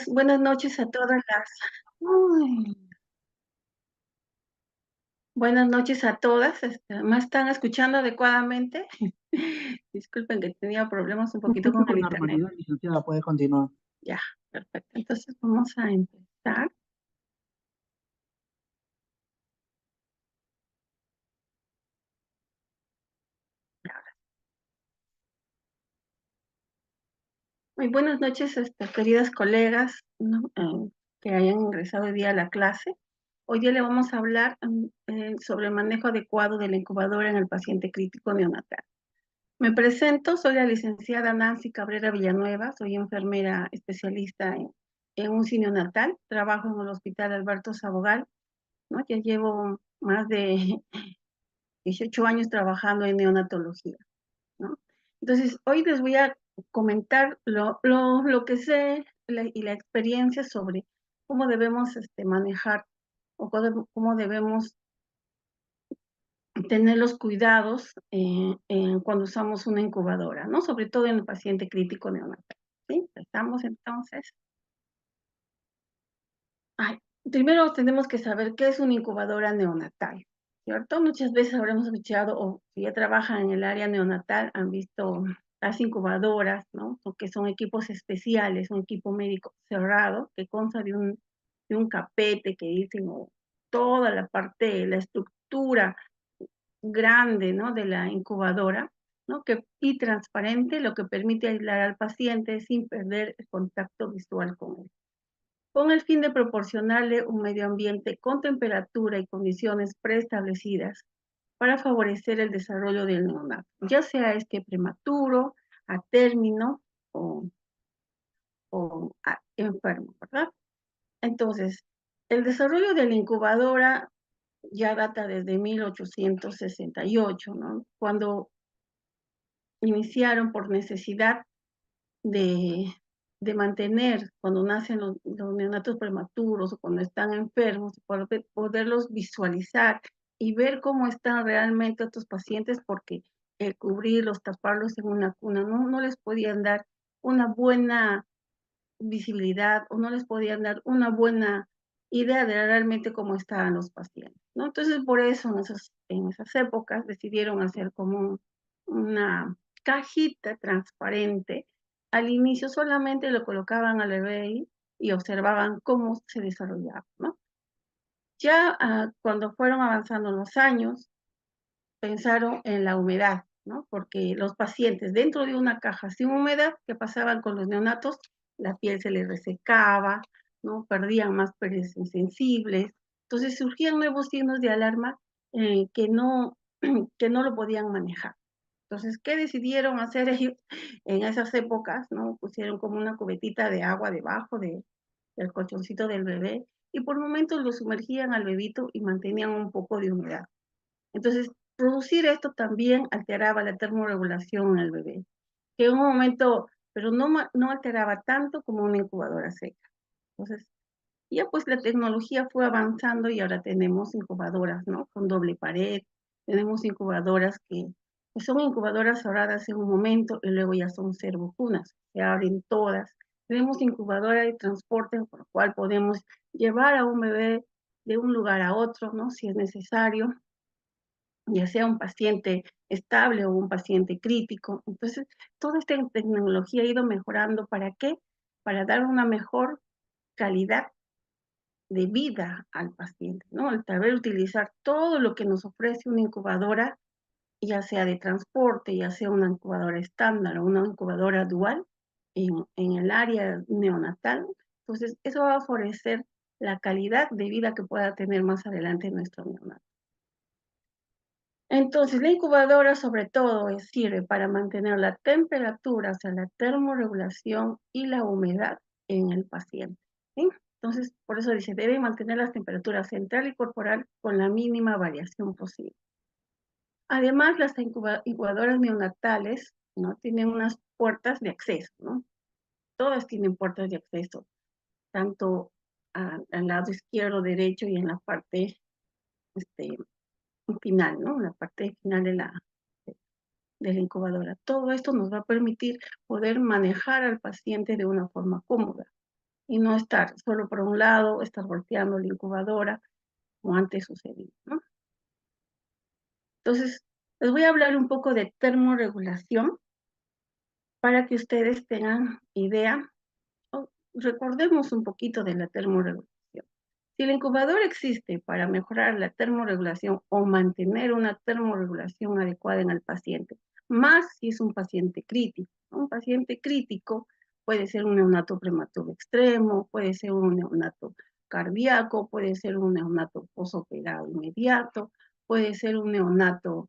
Buenas noches a todas las uy, buenas noches a todas, ¿me están escuchando adecuadamente? Disculpen que tenía problemas un Lo poquito escucho con el con Internet. normalidad, licenciada, puede continuar. Ya, perfecto. Entonces vamos a empezar. Muy buenas noches, queridas colegas, ¿no? Que hayan ingresado hoy día a la clase. Hoy día le vamos a hablar sobre el manejo adecuado de la incubadora en el paciente crítico neonatal. Me presento, soy la licenciada Nancy Cabrera Villanueva, soy enfermera especialista en UCI neonatal, trabajo en el Hospital Alberto Sabogal, ¿no? Ya llevo más de 18 años trabajando en neonatología, ¿no? Entonces, hoy les voy a comentar lo que sé y la experiencia sobre cómo debemos manejar o cómo debemos tener los cuidados cuando usamos una incubadora, ¿no? Sobre todo en el paciente crítico neonatal, ¿sí? Estamos entonces. Ay, primero tenemos que saber qué es una incubadora neonatal, ¿cierto? Muchas veces habremos escuchado, o si ya trabajan en el área neonatal, han visto las incubadoras, ¿no? Que son equipos especiales, un equipo médico cerrado que consta de un capete que dicen, o toda la parte, la estructura grande, ¿no? De la incubadora, ¿no? Y transparente, lo que permite aislar al paciente sin perder el contacto visual con él, con el fin de proporcionarle un medio ambiente con temperatura y condiciones preestablecidas para favorecer el desarrollo del neonato, ya sea prematuro, a término o, enfermo, ¿verdad? Entonces, el desarrollo de la incubadora ya data desde 1868, ¿no? Cuando iniciaron por necesidad de, de mantener cuando nacen los neonatos prematuros o cuando están enfermos, poderlos visualizar y ver cómo están realmente estos pacientes, porque el cubrirlos, taparlos en una cuna, no les podían dar una buena visibilidad o no les podían dar una buena idea de realmente cómo estaban los pacientes, ¿no? Entonces, por eso en esas épocas decidieron hacer como una cajita transparente. Al inicio solamente lo colocaban al bebé ahí y observaban cómo se desarrollaba, ¿no? Ya cuando fueron avanzando los años, pensaron en la humedad, ¿no? Porque los pacientes dentro de una caja sin humedad, ¿qué pasaban con los neonatos? La piel se les resecaba, ¿no? Perdían más pieles sensibles. Entonces surgían nuevos signos de alarma que no, que no lo podían manejar. Entonces, ¿qué decidieron hacer ellos en esas épocas? ¿No? Pusieron como una cubetita de agua debajo del colchoncito del bebé y por momentos lo sumergían al bebito y mantenían un poco de humedad. Entonces, producir esto también alteraba la termorregulación en el bebé, que en un momento, pero no alteraba tanto como una incubadora seca. Entonces, ya pues la tecnología fue avanzando y ahora tenemos incubadoras, ¿no? Con doble pared, tenemos incubadoras que pues son incubadoras cerradas en un momento y luego ya son servocunas, se abren todas. Tenemos incubadora de transporte, por lo cual podemos llevar a un bebé de un lugar a otro, ¿no? Si es necesario, ya sea un paciente estable o un paciente crítico. Entonces, toda esta tecnología ha ido mejorando. ¿Para qué? Para dar una mejor calidad de vida al paciente, ¿no? Al saber utilizar todo lo que nos ofrece una incubadora, ya sea de transporte, ya sea una incubadora estándar o una incubadora dual en el área neonatal. Entonces, eso va a favorecer la calidad de vida que pueda tener más adelante nuestro neonato. Entonces, la incubadora sobre todo sirve para mantener la temperatura, o sea, la termorregulación y la humedad en el paciente, ¿sí? Entonces, por eso dice, debe mantener las temperaturas central y corporal con la mínima variación posible. Además, las incubadoras neonatales, ¿no? Tienen unas puertas de acceso, ¿no? Todas tienen puertas de acceso, tanto al lado izquierdo, derecho y en la parte este, final, ¿no? En la parte final de la incubadora. Todo esto nos va a permitir poder manejar al paciente de una forma cómoda y no estar solo por un lado, estar volteando la incubadora como antes sucedía, ¿no? Entonces, les voy a hablar un poco de termorregulación para que ustedes tengan idea o recordemos un poquito de la termorregulación. Si el incubador existe para mejorar la termorregulación o mantener una termorregulación adecuada en el paciente, más si es un paciente crítico, ¿no? Un paciente crítico puede ser un neonato prematuro extremo, puede ser un neonato cardíaco, puede ser un neonato posoperado inmediato, puede ser un neonato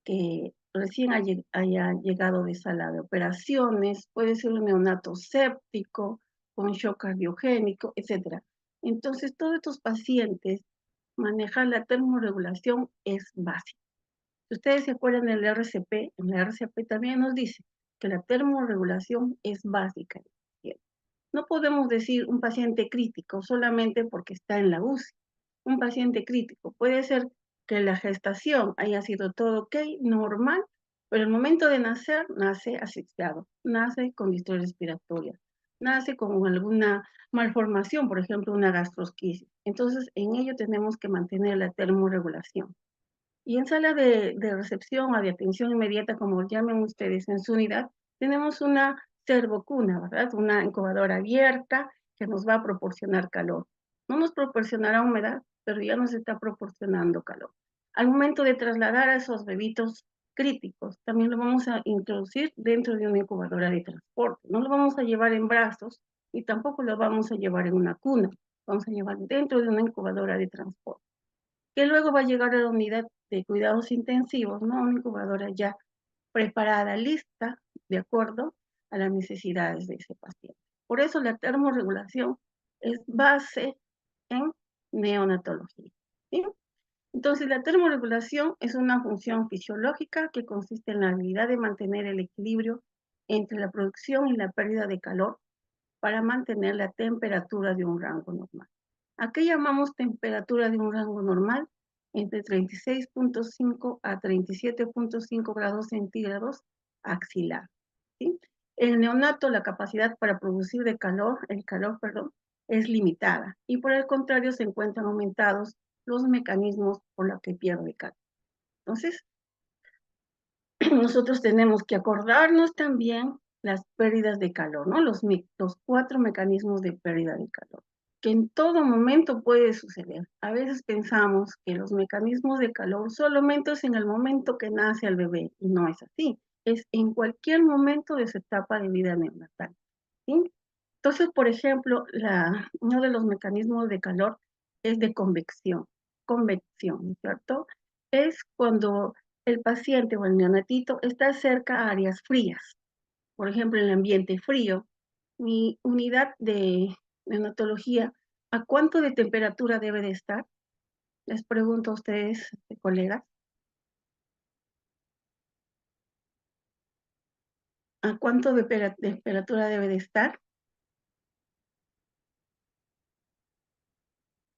que recién haya llegado de sala de operaciones, puede ser un neonato séptico, con shock cardiogénico, etc. Entonces, todos estos pacientes, manejar la termorregulación es básico. Si ustedes se acuerdan del RCP, en la RCP también nos dice que la termorregulación es básica. No podemos decir un paciente crítico solamente porque está en la UCI. Un paciente crítico puede ser que la gestación haya sido todo ok, normal, pero el momento de nacer, nace asfixiado, nace con distrés respiratoria, nace con alguna malformación, por ejemplo, una gastrosquisis. Entonces, en ello tenemos que mantener la termorregulación. Y en sala de recepción o de atención inmediata, como llamen ustedes en su unidad, tenemos una servocuna, ¿verdad? Una incubadora abierta que nos va a proporcionar calor. No nos proporcionará humedad, pero ya nos está proporcionando calor. Al momento de trasladar a esos bebitos críticos, también lo vamos a introducir dentro de una incubadora de transporte. No lo vamos a llevar en brazos y tampoco lo vamos a llevar en una cuna. Vamos a llevar dentro de una incubadora de transporte que luego va a llegar a la unidad de cuidados intensivos, ¿no? Una incubadora ya preparada, lista, de acuerdo a las necesidades de ese paciente. Por eso la termorregulación es base en neonatología, ¿sí? Entonces, la termorregulación es una función fisiológica que consiste en la habilidad de mantener el equilibrio entre la producción y la pérdida de calor para mantener la temperatura de un rango normal. ¿A qué llamamos temperatura de un rango normal? Entre 36.5 a 37.5 grados centígrados axilar. ¿Sí? El neonato, la capacidad para producir el calor, es limitada y por el contrario se encuentran aumentados los mecanismos por los que pierde calor. Entonces, nosotros tenemos que acordarnos también las pérdidas de calor, ¿no? Los 4 mecanismos de pérdida de calor, que en todo momento puede suceder. A veces pensamos que los mecanismos de calor solamente es en el momento que nace el bebé, y no es así. Es en cualquier momento de su etapa de vida neonatal, ¿sí? Entonces, por ejemplo, uno de los mecanismos de calor es de convección, ¿cierto? Es cuando el paciente o el neonatito está cerca a áreas frías. Por ejemplo, en el ambiente frío, mi unidad de neonatología, ¿a cuánto de temperatura debe de estar? Les pregunto a ustedes, colegas, ¿a cuánto de temperatura debe de estar?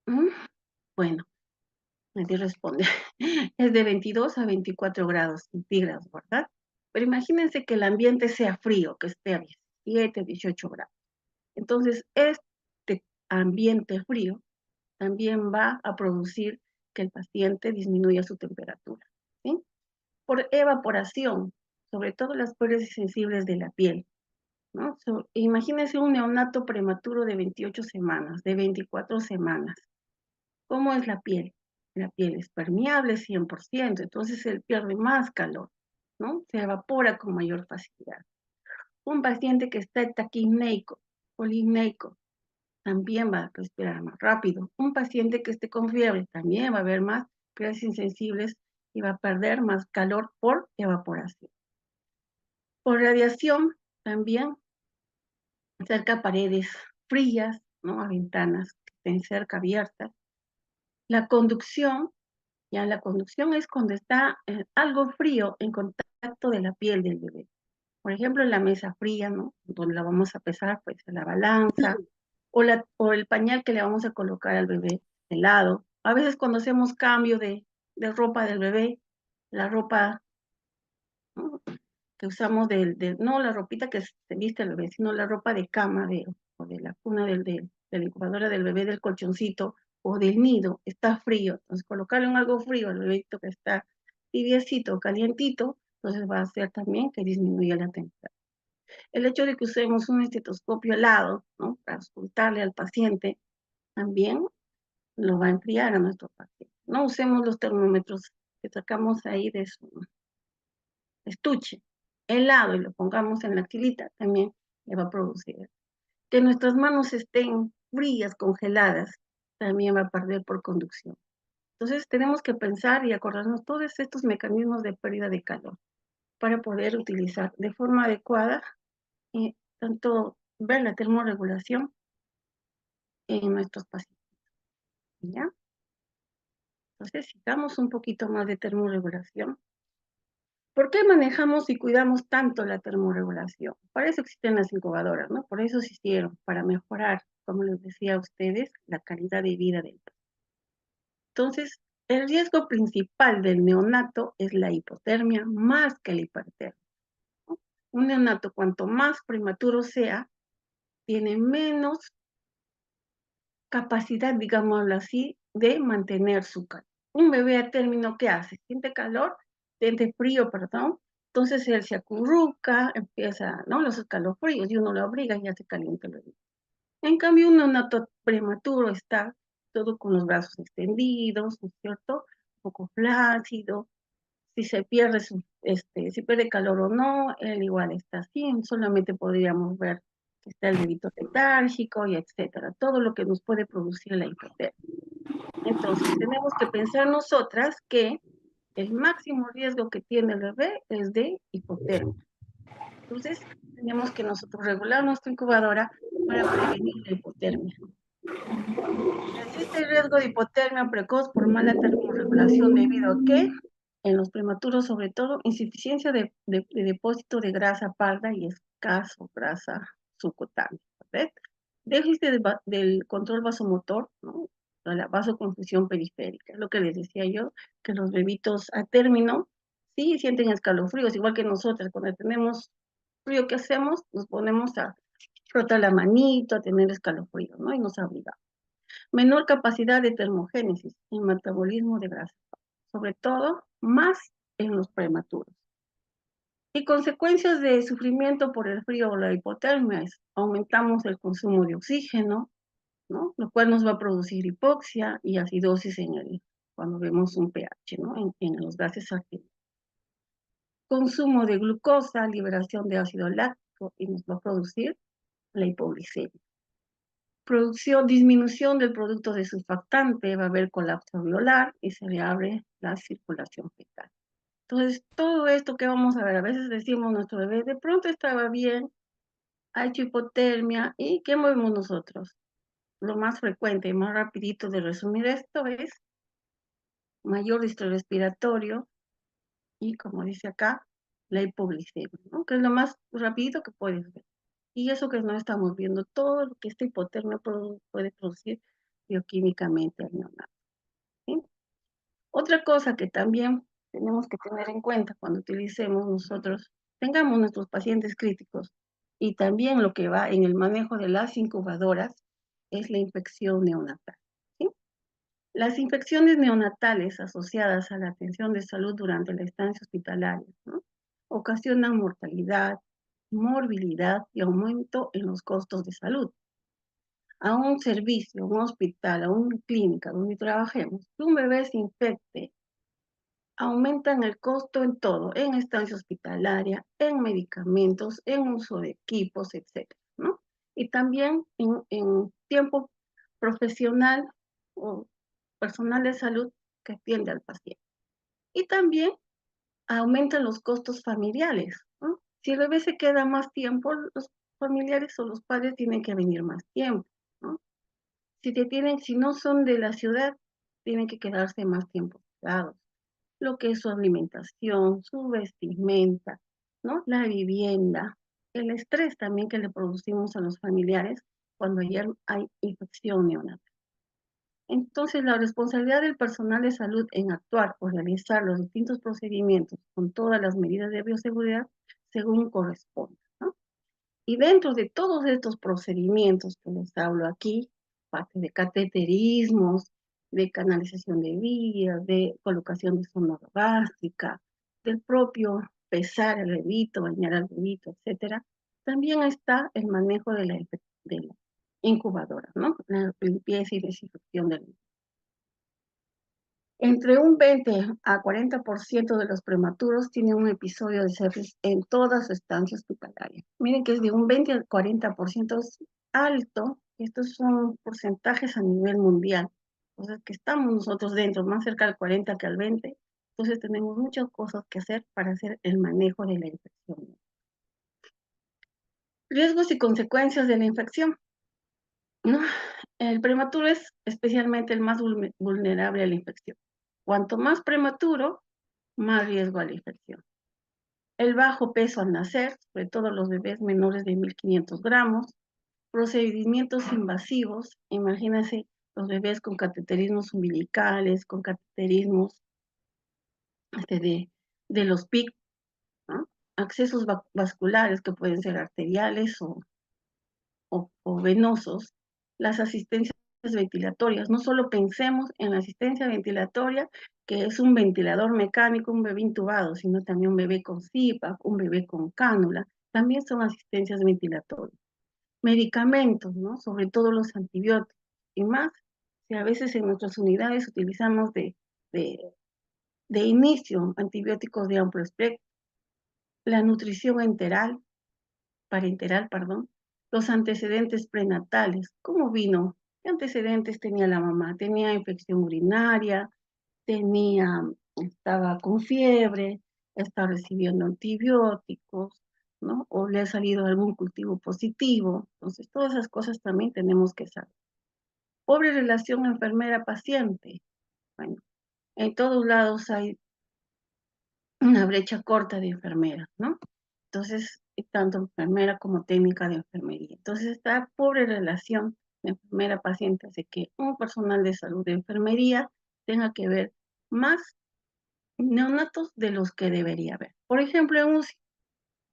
¿Mm? Bueno, nadie responde. Es de 22 a 24 grados centígrados, ¿verdad? Pero imagínense que el ambiente sea frío, que esté a 17, 18 grados. Entonces, este ambiente frío también va a producir que el paciente disminuya su temperatura, ¿sí? Por evaporación, sobre todo las pieles sensibles de la piel, ¿no? Imagínense un neonato prematuro de 28 semanas, de 24 semanas. ¿Cómo es la piel? La piel es permeable 100%, entonces él pierde más calor, ¿no? Se evapora con mayor facilidad. Un paciente que está taquipneico, polimneico, también va a respirar más rápido. Un paciente que esté con fiebre también va a haber más pieles insensibles y va a perder más calor por evaporación. Por radiación, también cerca a paredes frías, ¿no? A ventanas que estén cerca abiertas. La conducción, ya la conducción es cuando está algo frío en contacto de la piel del bebé. Por ejemplo, en la mesa fría, ¿no? Donde la vamos a pesar, pues en la balanza, o el pañal que le vamos a colocar al bebé helado. A veces cuando hacemos cambio de ropa del bebé, la ropa, ¿no? Que usamos no la ropita que se viste el bebé, sino la ropa de cama o de la cuna de la incubadora del bebé, del colchoncito o del nido, está frío, entonces colocarlo en algo frío al bebito que está tibiecito, calientito, entonces va a hacer también que disminuya la temperatura. El hecho de que usemos un estetoscopio helado, ¿no?, para auscultarle al paciente, también lo va a enfriar a nuestro paciente. No usemos los termómetros que sacamos ahí de su estuche helado y lo pongamos en la axilita, también le va a producir. Que nuestras manos estén frías, congeladas, también va a perder por conducción. Entonces tenemos que pensar y acordarnos todos estos mecanismos de pérdida de calor para poder utilizar de forma adecuada y tanto ver la termorregulación en nuestros pacientes. ¿Ya? Entonces, sigamos un poquito más de termorregulación. ¿Por qué manejamos y cuidamos tanto la termorregulación? Para eso existen las incubadoras, ¿no? Por eso se hicieron, para mejorar, como les decía a ustedes, la calidad de vida del paciente. Entonces, el riesgo principal del neonato es la hipotermia más que la hipertermia, ¿no? Un neonato, cuanto más prematuro sea, tiene menos capacidad, digámoslo así, de mantener su calor. Un bebé a término, ¿qué hace? Siente calor, siente frío, perdón, entonces él se acurruca, empieza, ¿no?, los escalofríos, y uno lo obliga y ya se calienta el bebé. En cambio, un neonato prematuro está todo con los brazos extendidos, ¿no es cierto?, un poco flácido. Si se pierde si pierde calor o no, él igual está así, solamente podríamos ver que está el bebito letárgico y etcétera, todo lo que nos puede producir la hipotermia. Entonces, tenemos que pensar nosotras que el máximo riesgo que tiene el bebé es de hipotermia. Entonces, tenemos que nosotros regular nuestra incubadora para prevenir la hipotermia. Existe el riesgo de hipotermia precoz por mala termorregulación debido a que en los prematuros, sobre todo, insuficiencia de depósito de grasa parda y escaso grasa subcutánea, ¿ves? Déficit del control vasomotor, ¿no?, la vasoconfusión periférica. Es lo que les decía yo, que los bebitos a término sí sienten escalofríos, igual que nosotros. Cuando tenemos frío, ¿qué hacemos? Nos ponemos a frotar la manito, a tener escalofríos, ¿no? Y nos abrigamos. Menor capacidad de termogénesis y metabolismo de grasa, sobre todo más en los prematuros. Y consecuencias de sufrimiento por el frío o la hipotermia es aumentamos el consumo de oxígeno, ¿no?, lo cual nos va a producir hipoxia y acidosis cuando vemos un pH, ¿no?, en los gases arteriales. Consumo de glucosa, liberación de ácido láctico y nos va a producir la hipoglicemia. Disminución del producto de surfactante, va a haber colapso alveolar y se le abre la circulación fetal. Entonces, todo esto que vamos a ver, a veces decimos nuestro bebé de pronto estaba bien, ha hecho hipotermia, ¿y qué movemos nosotros? Lo más frecuente y más rapidito de resumir esto es mayor distrés respiratorio y, como dice acá, la hipoglicemia, ¿no?, que es lo más rapidito que puedes ver. Y eso que no estamos viendo, todo lo que esta hipotermia puede producir bioquímicamente al neonato, ¿sí? Otra cosa que también tenemos que tener en cuenta cuando tengamos nuestros pacientes críticos, y también lo que va en el manejo de las incubadoras, es la infección neonatal, ¿sí? Las infecciones neonatales asociadas a la atención de salud durante la estancia hospitalaria, ¿no?, ocasionan mortalidad, morbilidad y aumento en los costos de salud. A un servicio, a un hospital, a una clínica donde trabajemos, que un bebé se infecte, aumentan el costo en todo, en estancia hospitalaria, en medicamentos, en uso de equipos, etcétera, ¿no? Y también en tiempo profesional o personal de salud que atiende al paciente. Y también aumentan los costos familiares, ¿no? Si el bebé se queda más tiempo, los familiares o los padres tienen que venir más tiempo, ¿no? Si no son de la ciudad, tienen que quedarse más tiempo cuidados, lo que es su alimentación, su vestimenta, ¿no?, la vivienda, el estrés también que le producimos a los familiares cuando ya hay infección neonatal. Entonces, la responsabilidad del personal de salud en actuar o realizar los distintos procedimientos con todas las medidas de bioseguridad según corresponda, ¿no? Y dentro de todos estos procedimientos que les hablo aquí, parte de cateterismos, de canalización de vías, de colocación de sonda gástrica, del propio pesar el bebito, bañar al bebito, etcétera, también está el manejo de la incubadora, ¿no? La limpieza y desinfección del. Entre un 20 a 40% de los prematuros tienen un episodio de sepsis en toda su estancia hospitalaria. Miren que es de un 20 al 40%, es alto. Estos son porcentajes a nivel mundial. O sea, que estamos nosotros dentro, más cerca al 40 que al 20. Entonces tenemos muchas cosas que hacer para hacer el manejo de la infección. Riesgos y consecuencias de la infección. ¿No? El prematuro es especialmente el más vulnerable a la infección. Cuanto más prematuro, más riesgo a la infección. El bajo peso al nacer, sobre todo los bebés menores de 1.500 gramos, procedimientos invasivos, imagínense los bebés con cateterismos umbilicales, con cateterismos de los PIC, ¿no? Accesos vasculares que pueden ser arteriales o venosos, las asistencias ventilatorias. No solo pensemos en la asistencia ventilatoria, que es un ventilador mecánico, un bebé intubado, sino también un bebé con CPAP, un bebé con cánula, también son asistencias ventilatorias. Medicamentos, ¿no? Sobre todo los antibióticos. Y más, si a veces en nuestras unidades utilizamos de, de inicio antibióticos de amplio espectro, la nutrición parenteral, perdón, los antecedentes prenatales, ¿cómo vino? ¿Qué antecedentes tenía la mamá? Tenía infección urinaria, estaba con fiebre, está recibiendo antibióticos, ¿no? O le ha salido algún cultivo positivo. Entonces, todas esas cosas también tenemos que saber. Pobre relación enfermera-paciente. Bueno, en todos lados hay una brecha corta de enfermeras, ¿no? Entonces, tanto enfermera como técnica de enfermería. Entonces, esta pobre relación de enfermera-paciente hace que un personal de salud de enfermería tenga que ver más neonatos de los que debería haber. Por ejemplo, en UCI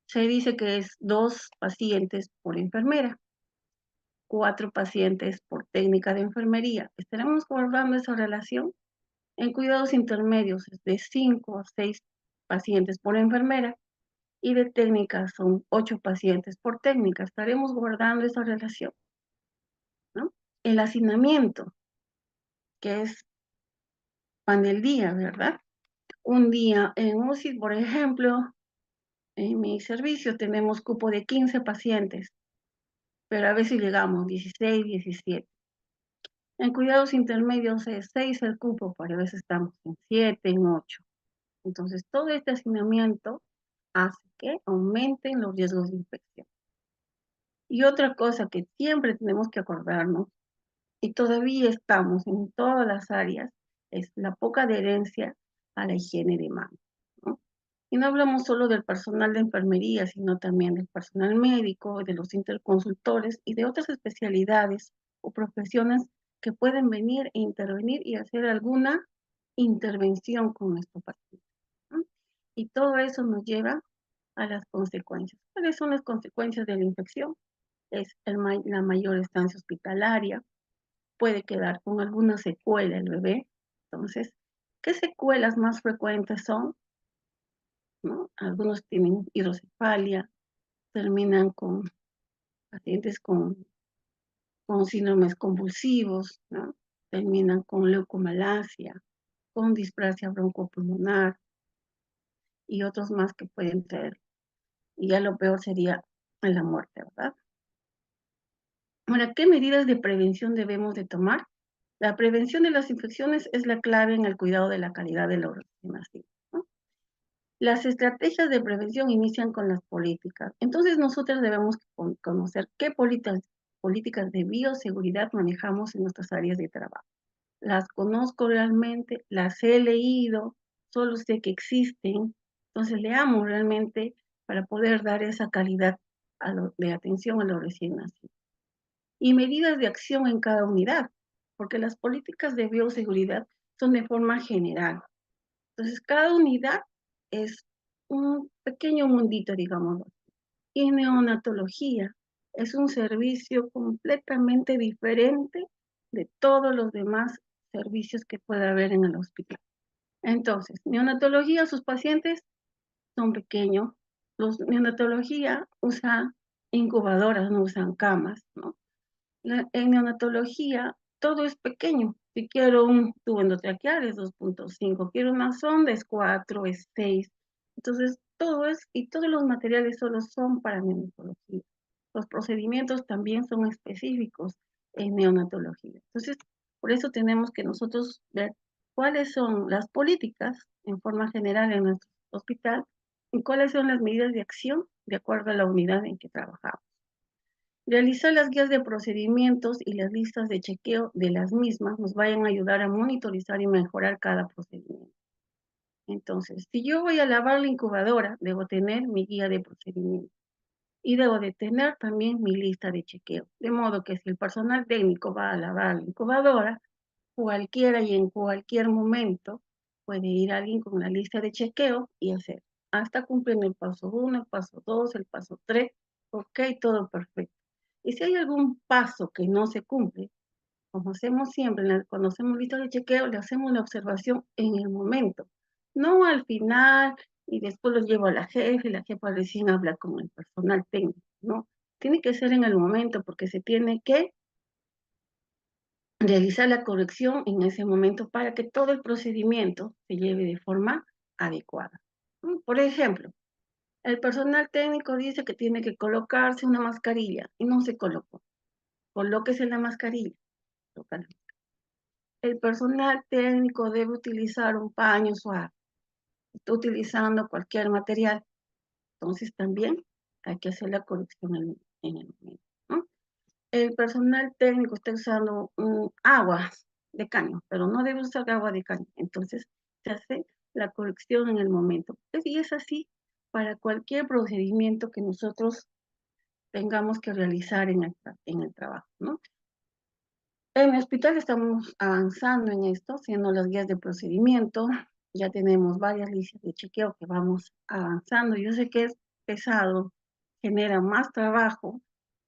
se dice que es 2 pacientes por enfermera, 4 pacientes por técnica de enfermería. ¿Estaremos guardando esa relación? En cuidados intermedios es de 5 a 6 pacientes por enfermera y de técnica son 8 pacientes por técnica. Estaremos guardando esa relación, ¿no? El hacinamiento, que es pan del día, ¿verdad? Un día en UCI, por ejemplo, en mi servicio tenemos cupo de 15 pacientes, pero a veces llegamos 16, 17. En cuidados intermedios es 6 el cupo, pero a veces estamos en 7, en 8. Entonces, todo este hacinamiento hace que aumenten los riesgos de infección. Y otra cosa que siempre tenemos que acordarnos, y todavía estamos en todas las áreas, es la poca adherencia a la higiene de manos, ¿no? Y no hablamos solo del personal de enfermería, sino también del personal médico, de los interconsultores y de otras especialidades o profesiones que pueden venir e intervenir y hacer alguna intervención con nuestro paciente, ¿no? Y todo eso nos lleva a las consecuencias. ¿Cuáles son las consecuencias de la infección? Es la mayor estancia hospitalaria, puede quedar con alguna secuela el bebé. Entonces, ¿qué secuelas más frecuentes son? ¿No? Algunos tienen hidrocefalia, terminan con pacientes con síndromes convulsivos, ¿no? Terminan con leucomalacia, con displasia broncopulmonar y otros más que pueden traer. Y ya lo peor sería la muerte, ¿verdad? Ahora, ¿qué medidas de prevención debemos de tomar? La prevención de las infecciones es la clave en el cuidado de la calidad de los recién nacidos, ¿no? Las estrategias de prevención inician con las políticas. Entonces nosotros debemos conocer qué políticas de bioseguridad manejamos en nuestras áreas de trabajo. Las conozco realmente, las he leído, solo sé que existen. Entonces leamos realmente para poder dar esa calidad de atención a los recién nacidos. Y medidas de acción en cada unidad, porque las políticas de bioseguridad son de forma general. Entonces, cada unidad es un pequeño mundito, digamos. Y neonatología es un servicio completamente diferente de todos los demás servicios que puede haber en el hospital. Entonces, neonatología, sus pacientes son pequeños. Los neonatología usa incubadoras, no usan camas, ¿no? En neonatología todo es pequeño. Si quiero un tubo endotraqueal es 2.5, quiero una sonda es 4, es 6. Entonces, y todos los materiales solo son para neonatología. Los procedimientos también son específicos en neonatología. Entonces, por eso tenemos que nosotros ver cuáles son las políticas en forma general en nuestro hospital y cuáles son las medidas de acción de acuerdo a la unidad en que trabajamos. Realizar las guías de procedimientos y las listas de chequeo de las mismas nos vayan a ayudar a monitorizar y mejorar cada procedimiento. Entonces, si yo voy a lavar la incubadora, debo tener mi guía de procedimiento y debo de tener también mi lista de chequeo. De modo que si el personal técnico va a lavar la incubadora, cualquiera y en cualquier momento puede ir alguien con la lista de chequeo y hacer hasta cumplir el paso 1, el paso 2, el paso 3, ok, todo perfecto. Y si hay algún paso que no se cumple, como hacemos siempre, cuando hacemos lista de chequeo, le hacemos la observación en el momento, no al final y después lo llevo a la jefa y la jefa recién habla con el personal técnico, no. Tiene que ser en el momento porque se tiene que realizar la corrección en ese momento para que todo el procedimiento se lleve de forma adecuada. Por ejemplo, el personal técnico dice que tiene que colocarse una mascarilla y no se colocó. Colóquese la mascarilla. El personal técnico debe utilizar un paño suave. Está utilizando cualquier material. Entonces también hay que hacer la corrección en el momento, ¿no? El personal técnico está usando agua de caño, pero no debe usar agua de caño. Entonces se hace la corrección en el momento. Y es así para cualquier procedimiento que nosotros tengamos que realizar en el trabajo, ¿no? En el hospital estamos avanzando en esto, haciendo las guías de procedimiento. Ya tenemos varias listas de chequeo que vamos avanzando. Yo sé que es pesado, genera más trabajo,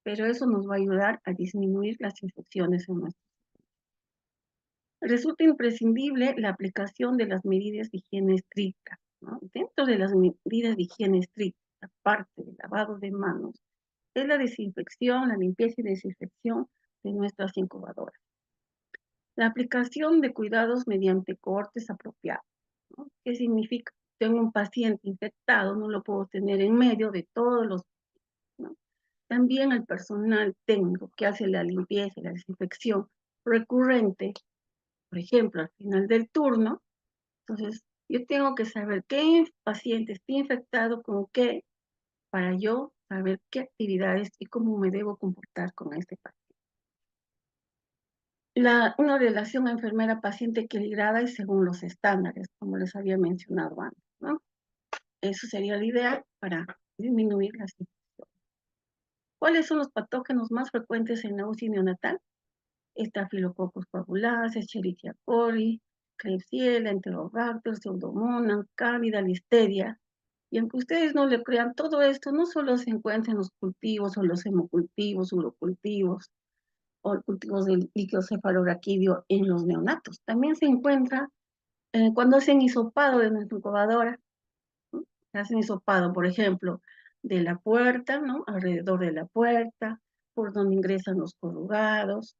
pero eso nos va a ayudar a disminuir las infecciones en nuestro. Resulta imprescindible la aplicación de las medidas de higiene estrictas, ¿no? Dentro de las medidas de higiene estrictas, aparte del lavado de manos, es la desinfección, la limpieza y desinfección de nuestras incubadoras. La aplicación de cuidados mediante cortes apropiados, ¿no? ¿Qué significa? Tengo un paciente infectado, no lo puedo tener en medio de todos los, ¿no? También el personal técnico que hace la limpieza y la desinfección recurrente, por ejemplo, al final del turno. Entonces, yo tengo que saber qué paciente está infectado con qué para yo saber qué actividades y cómo me debo comportar con este paciente. Una relación enfermera-paciente equilibrada y según los estándares, como les había mencionado antes, ¿no? Eso sería lo ideal para disminuir las infecciones. ¿Cuáles son los patógenos más frecuentes en la UCI neonatal? Staphylococcus coagulans, Escherichia coli, Klebsiella, Enterobacter, Pseudomonas, Candida, Listeria. Y aunque ustedes no le crean, todo esto no solo se encuentra en los cultivos o los hemocultivos, urocultivos, o cultivos del líquido cefalorraquídeo en los neonatos. También se encuentra cuando hacen hisopado de nuestra incubadora, ¿no? Hacen hisopado, por ejemplo, de la puerta, ¿no? Alrededor de la puerta, por donde ingresan los corrugados,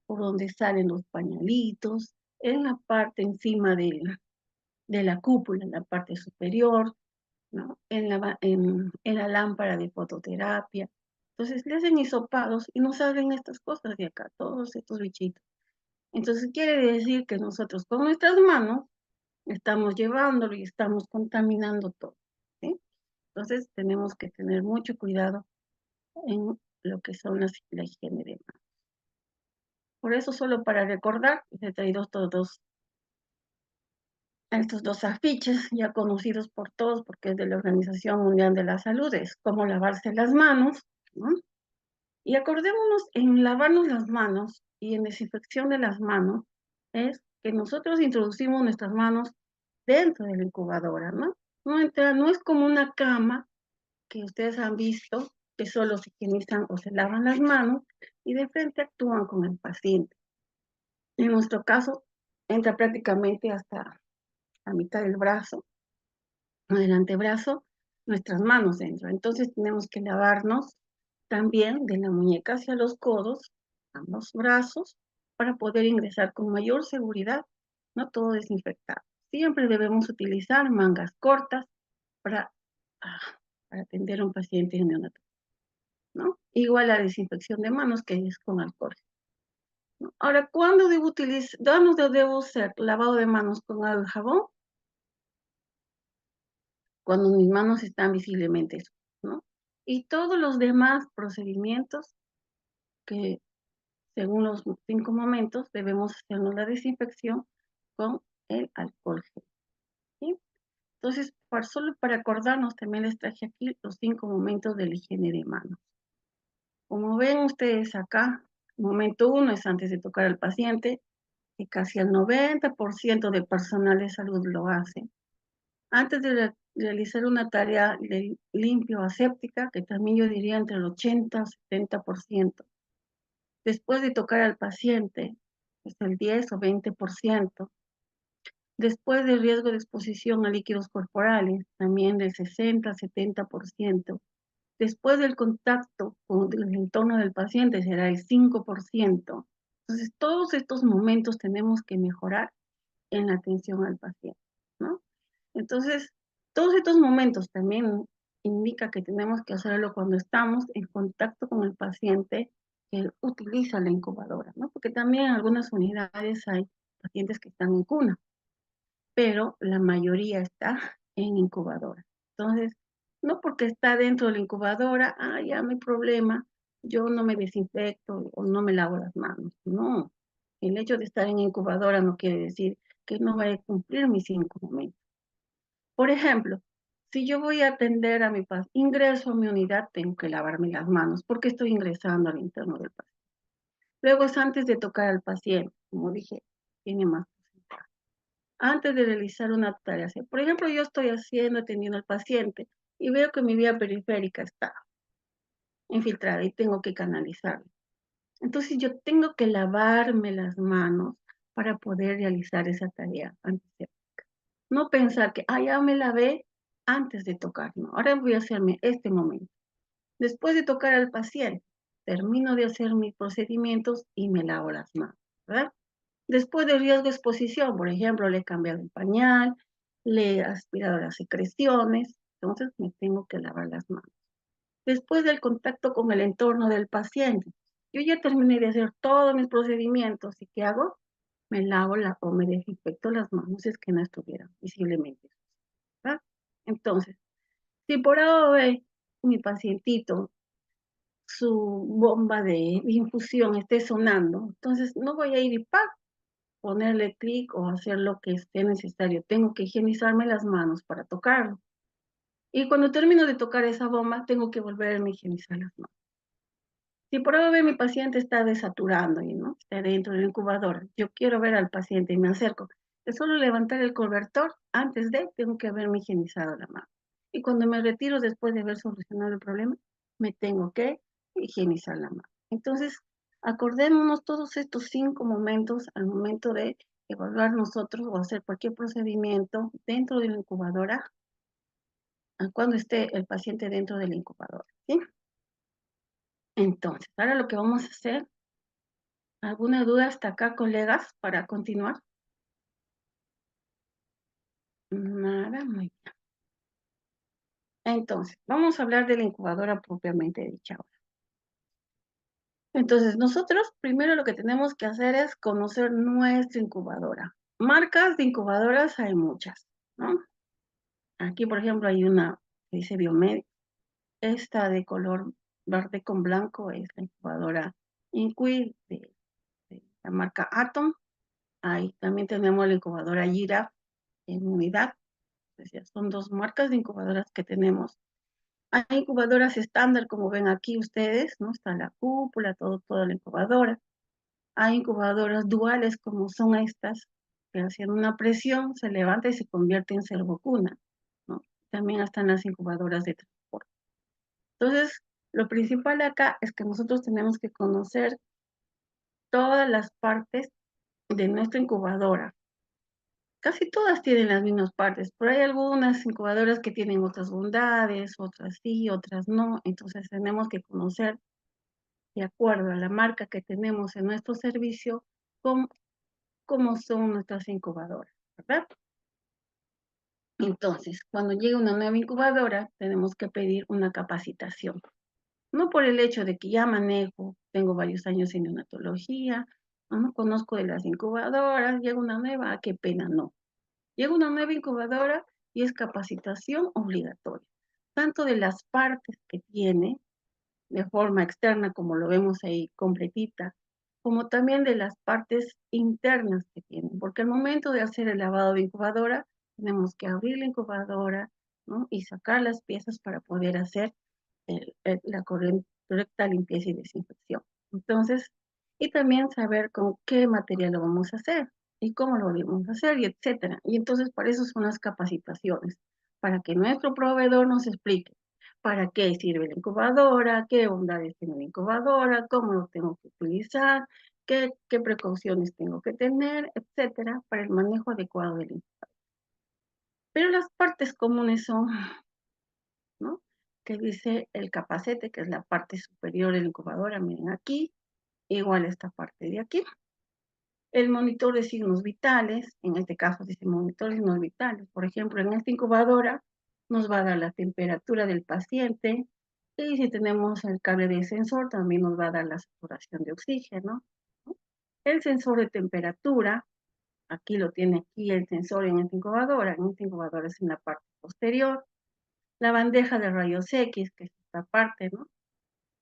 por donde salen los pañalitos, en la parte encima de la cúpula, en la parte superior, ¿no? En la lámpara de fototerapia. Entonces le hacen hisopados y no salen estas cosas de acá, todos estos bichitos. Entonces quiere decir que nosotros con nuestras manos estamos llevándolo y estamos contaminando todo, ¿sí? Entonces tenemos que tener mucho cuidado en lo que son la higiene de manos. Por eso, solo para recordar, les he traído estos dos afiches ya conocidos por todos porque es de la Organización Mundial de la Salud, es cómo lavarse las manos, ¿no? Y acordémonos en lavarnos las manos y en desinfección de las manos, es que nosotros introducimos nuestras manos dentro de la incubadora, ¿no? No es como una cama que ustedes han visto que solo se higienizan o se lavan las manos y de frente actúan con el paciente. En nuestro caso, entra prácticamente hasta la mitad del brazo, o del antebrazo, nuestras manos dentro. Entonces tenemos que lavarnos también de la muñeca hacia los codos, ambos brazos, para poder ingresar con mayor seguridad, no todo desinfectado. Siempre debemos utilizar mangas cortas para, ah, para atender a un paciente neonatal, ¿no? Igual la desinfección de manos, que es con alcohol, ¿no? Ahora, ¿cuándo debo utilizar, dónde debo hacer lavado de manos con agua y jabón? Cuando mis manos están visiblemente sucias, ¿no? Y todos los demás procedimientos que, según los 5 momentos, debemos hacernos la desinfección con el alcohol gel, ¿sí? Entonces, solo para acordarnos, también les traje aquí los 5 momentos de la higiene de manos. Como ven ustedes acá, momento 1 es antes de tocar al paciente, que casi el 90% del personal de salud lo hace. Antes de realizar una tarea limpio aséptica, que también yo diría entre el 80 y 70%. Después de tocar al paciente, es el 10 o 20%. Después del riesgo de exposición a líquidos corporales, también del 60 a 70%. Después del contacto con el entorno del paciente será el 5%. Entonces, todos estos momentos tenemos que mejorar en la atención al paciente, ¿no? Entonces, todos estos momentos también indica que tenemos que hacerlo cuando estamos en contacto con el paciente que utiliza la incubadora, ¿no? Porque también en algunas unidades hay pacientes que están en cuna, pero la mayoría está en incubadora. Entonces, no porque está dentro de la incubadora, ya no hay problema, yo no me desinfecto o no me lavo las manos. No, el hecho de estar en incubadora no quiere decir que no vaya a cumplir mis 5 momentos. Por ejemplo, si yo voy a atender a mi paciente, ingreso a mi unidad, tengo que lavarme las manos porque estoy ingresando al interno del paciente. Luego es antes de tocar al paciente, como dije, tiene más porcentaje. Antes de realizar una tarea, por ejemplo, yo estoy atendiendo al paciente y veo que mi vía periférica está infiltrada y tengo que canalizarla. Entonces yo tengo que lavarme las manos para poder realizar esa tarea antes. No pensar que, ya me lavé antes de tocar, no. Ahora voy a hacerme este momento. Después de tocar al paciente, termino de hacer mis procedimientos y me lavo las manos, ¿verdad? Después de riesgo de exposición, por ejemplo, le he cambiado el pañal, le he aspirado las secreciones, entonces me tengo que lavar las manos. Después del contacto con el entorno del paciente, yo ya terminé de hacer todos mis procedimientos y ¿qué hago? Me lavo o me desinfecto las manos, es que no estuvieran visiblemente, ¿verdad? Entonces, si por ahora mi pacientito, su bomba de infusión esté sonando, entonces no voy a ir y ponerle clic o hacer lo que esté necesario. Tengo que higienizarme las manos para tocarlo. Y cuando termino de tocar esa bomba, tengo que volverme a higienizar las manos. Si por ahora mi paciente está desaturando y no está dentro del incubador, yo quiero ver al paciente y me acerco, es solo levantar el cobertor, antes de, tengo que haberme higienizado la mano. Y cuando me retiro después de haber solucionado el problema, me tengo que higienizar la mano. Entonces, acordémonos todos estos 5 momentos al momento de evaluar nosotros o hacer cualquier procedimiento dentro de la incubadora, cuando esté el paciente dentro de la incubadora, ¿sí? Entonces, ahora lo que vamos a hacer, ¿alguna duda hasta acá, colegas, para continuar? Nada, muy bien. Entonces, vamos a hablar de la incubadora propiamente dicha ahora. Entonces, nosotros primero lo que tenemos que hacer es conocer nuestra incubadora. Marcas de incubadoras hay muchas, ¿no? Aquí, por ejemplo, hay una que dice Biomed. Esta de color verde con blanco es la incubadora Inqui de la marca Atom. Ahí también tenemos la incubadora Giraffe en unidad. Decía, son 2 marcas de incubadoras que tenemos. Hay incubadoras estándar, como ven aquí ustedes, ¿no? Está la cúpula, toda la incubadora. Hay incubadoras duales, como son estas, que haciendo una presión se levanta y se convierte en servocuna, ¿no? También están las incubadoras de transporte. Entonces, lo principal acá es que nosotros tenemos que conocer todas las partes de nuestra incubadora. Casi todas tienen las mismas partes, pero hay algunas incubadoras que tienen otras bondades, otras sí, otras no. Entonces tenemos que conocer, de acuerdo a la marca que tenemos en nuestro servicio, cómo son nuestras incubadoras, ¿verdad? Entonces, cuando llega una nueva incubadora, tenemos que pedir una capacitación. No por el hecho de que ya manejo, tengo varios años en neonatología, no conozco de las incubadoras, llega una nueva, qué pena, no. Llega una nueva incubadora y es capacitación obligatoria, tanto de las partes que tiene, de forma externa, como lo vemos ahí completita, como también de las partes internas que tienen, porque al momento de hacer el lavado de incubadora, tenemos que abrir la incubadora, ¿no? Y sacar las piezas para poder hacer la correcta limpieza y desinfección. Entonces, y también saber con qué material lo vamos a hacer y cómo lo vamos a hacer y etcétera. Y entonces para eso son las capacitaciones, para que nuestro proveedor nos explique para qué sirve la incubadora, qué bondades tiene la incubadora, cómo lo tengo que utilizar, qué precauciones tengo que tener, etcétera, para el manejo adecuado del incubador. Pero las partes comunes son, ¿no? Que dice el capacete, que es la parte superior de la incubadora, miren aquí, igual esta parte de aquí. El monitor de signos vitales, en este caso dice monitor de signos vitales, por ejemplo, en esta incubadora nos va a dar la temperatura del paciente, y si tenemos el cable de sensor, también nos va a dar la saturación de oxígeno. El sensor de temperatura, aquí lo tiene aquí el sensor en esta incubadora es en la parte posterior. La bandeja de rayos X, que es esta parte, ¿no?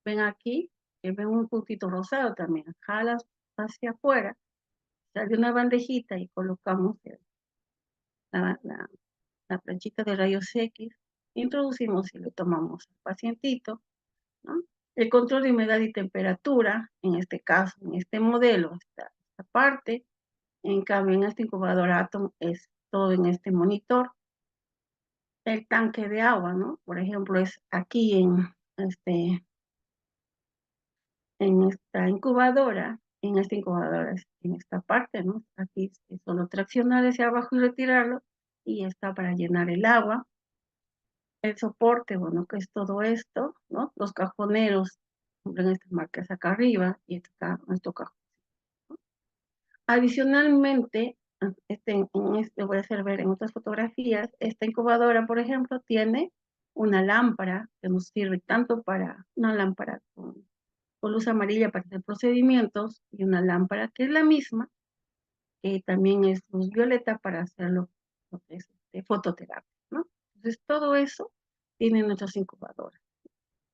Ven aquí, que ven un puntito rosado también, jalas hacia afuera, sale una bandejita y colocamos la, la, la planchita de rayos X, introducimos y le tomamos al pacientito, ¿no? El control de humedad y temperatura, en este caso, en este modelo, esta parte, en cambio en este incubador Atom es todo en este monitor. El tanque de agua, ¿no? Por ejemplo, es aquí en esta incubadora, en esta parte, ¿no? Aquí es solo traccionar hacia abajo y retirarlo, y está para llenar el agua. El soporte, bueno, que es todo esto, ¿no? Los cajoneros, en estas marcas acá arriba, y está nuestro cajón. Adicionalmente, voy a hacer ver en otras fotografías, esta incubadora, por ejemplo, tiene una lámpara que nos sirve tanto para una lámpara con luz amarilla para hacer procedimientos y una lámpara que es la misma, que también es luz violeta para hacerlo lo que es fototerapia, ¿no? Entonces, todo eso tiene nuestras incubadoras.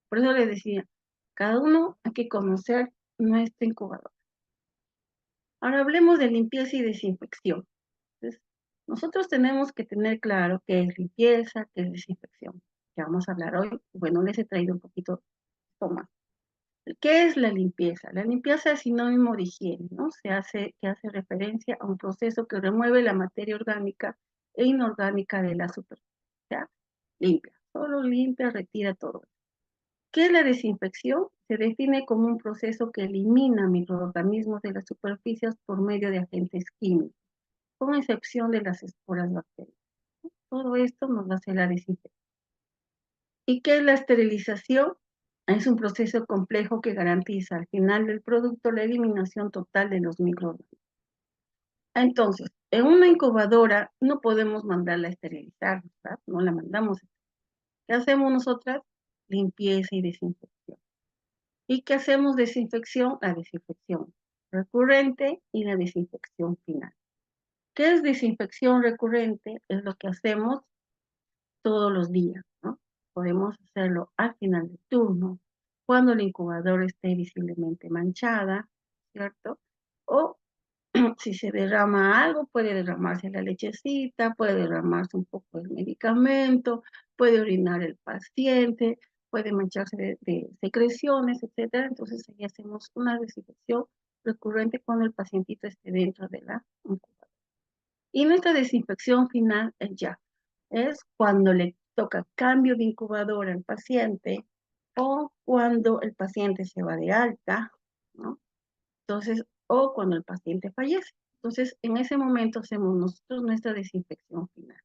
Por eso les decía, cada uno hay que conocer nuestra incubadora. Ahora hablemos de limpieza y desinfección. Entonces, nosotros tenemos que tener claro qué es limpieza, qué es desinfección. Que vamos a hablar hoy. Bueno, les he traído un poquito más. ¿Qué es la limpieza? La limpieza es sinónimo de higiene, ¿no? Que hace referencia a un proceso que remueve la materia orgánica e inorgánica de la superficie. O sea, limpia, solo limpia, retira todo. ¿Qué es la desinfección? Se define como un proceso que elimina microorganismos de las superficies por medio de agentes químicos, con excepción de las esporas bacterianas. Todo esto nos va a hacer la desinfección. ¿Y qué es la esterilización? Es un proceso complejo que garantiza al final del producto la eliminación total de los microorganismos. Entonces, en una incubadora no podemos mandarla a esterilizar, ¿verdad? No la mandamos. ¿Qué hacemos nosotras? Limpieza y desinfección. ¿Y qué hacemos? Desinfección, la desinfección recurrente y la desinfección final. ¿Qué es desinfección recurrente? Es lo que hacemos todos los días, ¿no? Podemos hacerlo al final del turno, cuando el incubador esté visiblemente manchada, ¿cierto? O si se derrama algo, puede derramarse la lechecita, puede derramarse un poco el medicamento, puede orinar el paciente, puede mancharse de secreciones, etcétera. Entonces ahí hacemos una desinfección recurrente cuando el pacientito esté dentro de la incubadora. Y nuestra desinfección final es cuando le toca cambio de incubadora al paciente, o cuando el paciente se va de alta, ¿no? Entonces, o cuando el paciente fallece. Entonces, en ese momento hacemos nosotros nuestra desinfección final.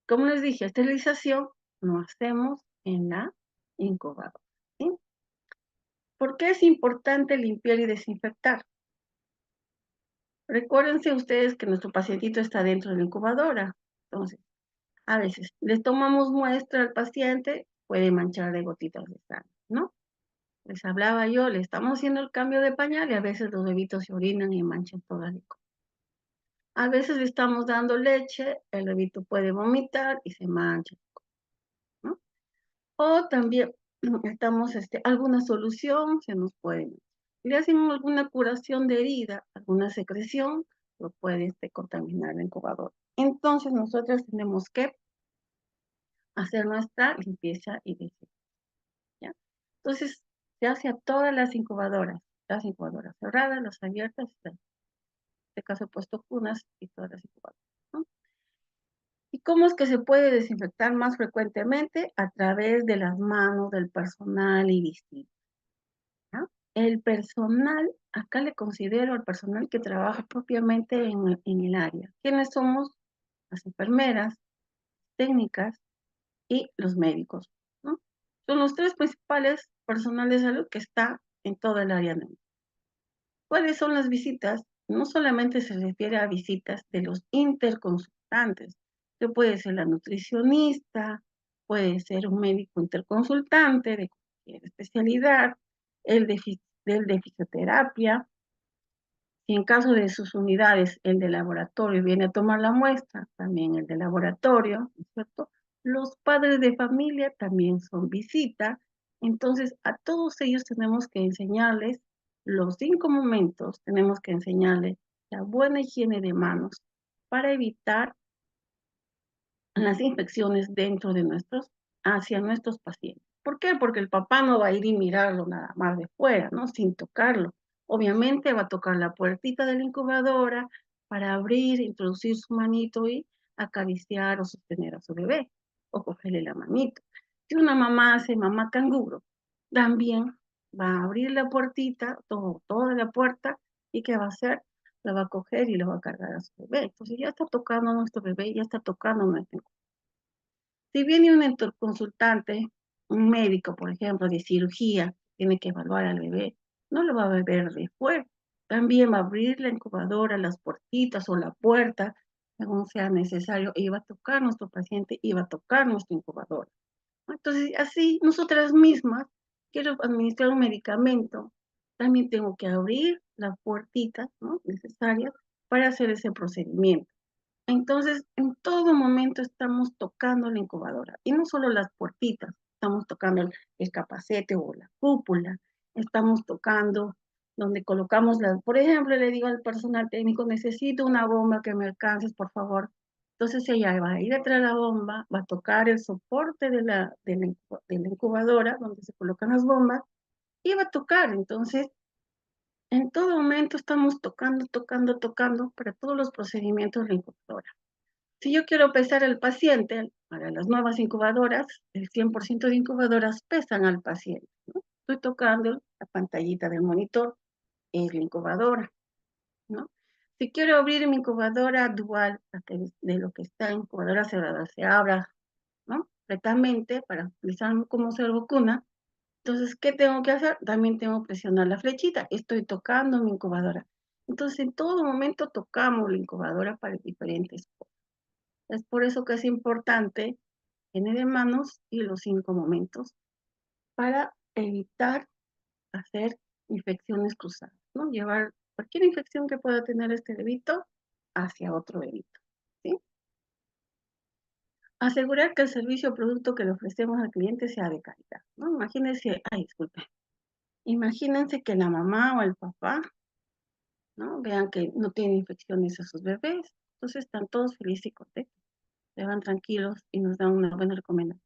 Como les dije, esterilización no hacemos en la incubadora, ¿sí? ¿Por qué es importante limpiar y desinfectar? Recuérdense ustedes que nuestro pacientito está dentro de la incubadora. Entonces, a veces les tomamos muestra al paciente, puede manchar de gotitas de sangre, ¿no? Les hablaba yo, le estamos haciendo el cambio de pañal y a veces los bebitos se orinan y manchan toda la incubadora. A veces le estamos dando leche, el bebito puede vomitar y se mancha, ¿no? O también estamos, alguna solución se nos puede, le hacen alguna curación de herida, alguna secreción, lo puede contaminar el incubador. Entonces nosotros tenemos que hacer nuestra limpieza y desinfección, ¿ya? Entonces se hace a todas las incubadoras cerradas, las abiertas, en este caso he puesto cunas y todas las incubadoras, ¿no? ¿Y cómo es que se puede desinfectar más frecuentemente? A través de las manos del personal y visitas, ¿no? El personal, acá le considero al personal que trabaja propiamente en el área. ¿Quiénes somos? Las enfermeras, técnicas y los médicos, ¿no? Son los tres principales personales de salud que está en toda el área. ¿Cuáles son las visitas? No solamente se refiere a visitas de los interconsultantes, que puede ser la nutricionista, puede ser un médico interconsultante de cualquier especialidad, el de fisioterapia. Si en caso de sus unidades el de laboratorio viene a tomar la muestra, también el de laboratorio, ¿no es cierto? Los padres de familia también son visita. Entonces, a todos ellos tenemos que enseñarles los 5 momentos, tenemos que enseñarles la buena higiene de manos para evitar las infecciones dentro de hacia nuestros pacientes. ¿Por qué? Porque el papá no va a ir y mirarlo nada más de fuera, ¿no? Sin tocarlo. Obviamente va a tocar la puertita de la incubadora para abrir, introducir su manito y acariciar o sostener a su bebé o cogerle la manito. Si una mamá hace mamá canguro, también va a abrir la puertita, toda la puerta, y ¿qué va a hacer? La va a coger y la va a cargar a su bebé. Entonces ya está tocando a nuestro bebé, ya está tocando a nuestro. Si viene un consultante, un médico, por ejemplo, de cirugía, tiene que evaluar al bebé, no lo va a ver de fuera. También va a abrir la incubadora, las puertitas o la puerta, según sea necesario, y va a tocar a nuestro paciente y va a tocar nuestra incubadora. Entonces, así, nosotras mismas, quiero administrar un medicamento, también tengo que abrir las puertitas, ¿no?, necesarias para hacer ese procedimiento. Entonces, en todo momento estamos tocando la incubadora, y no solo las puertitas, estamos tocando el capacete o la cúpula, estamos tocando donde colocamos por ejemplo, le digo al personal técnico, necesito una bomba que me alcances, por favor. Entonces ella va a ir detrás de la bomba, va a tocar el soporte de la incubadora, donde se colocan las bombas, y va a tocar. Entonces, en todo momento estamos tocando, tocando, tocando para todos los procedimientos de la incubadora. Si yo quiero pesar al paciente, para las nuevas incubadoras, el 100% de incubadoras pesan al paciente, ¿no? Estoy tocando la pantallita del monitor, es la incubadora, ¿no? Si quiero abrir mi incubadora dual, de lo que está en incubadora cerrada, se abra, ¿no?, completamente para utilizar como servocuna. Entonces, ¿qué tengo que hacer? También tengo que presionar la flechita. Estoy tocando mi incubadora. Entonces, en todo momento tocamos la incubadora para diferentes cosas. Es por eso que es importante tener en manos y los 5 momentos para evitar hacer infecciones cruzadas, ¿no? Llevar cualquier infección que pueda tener este bebito hacia otro bebito, ¿sí? Asegurar que el servicio o producto que le ofrecemos al cliente sea de calidad, ¿no? Imagínense que la mamá o el papá, ¿no?, vean que no tiene infecciones a sus bebés, entonces están todos felices y contentos, se van tranquilos y nos dan una buena recomendación.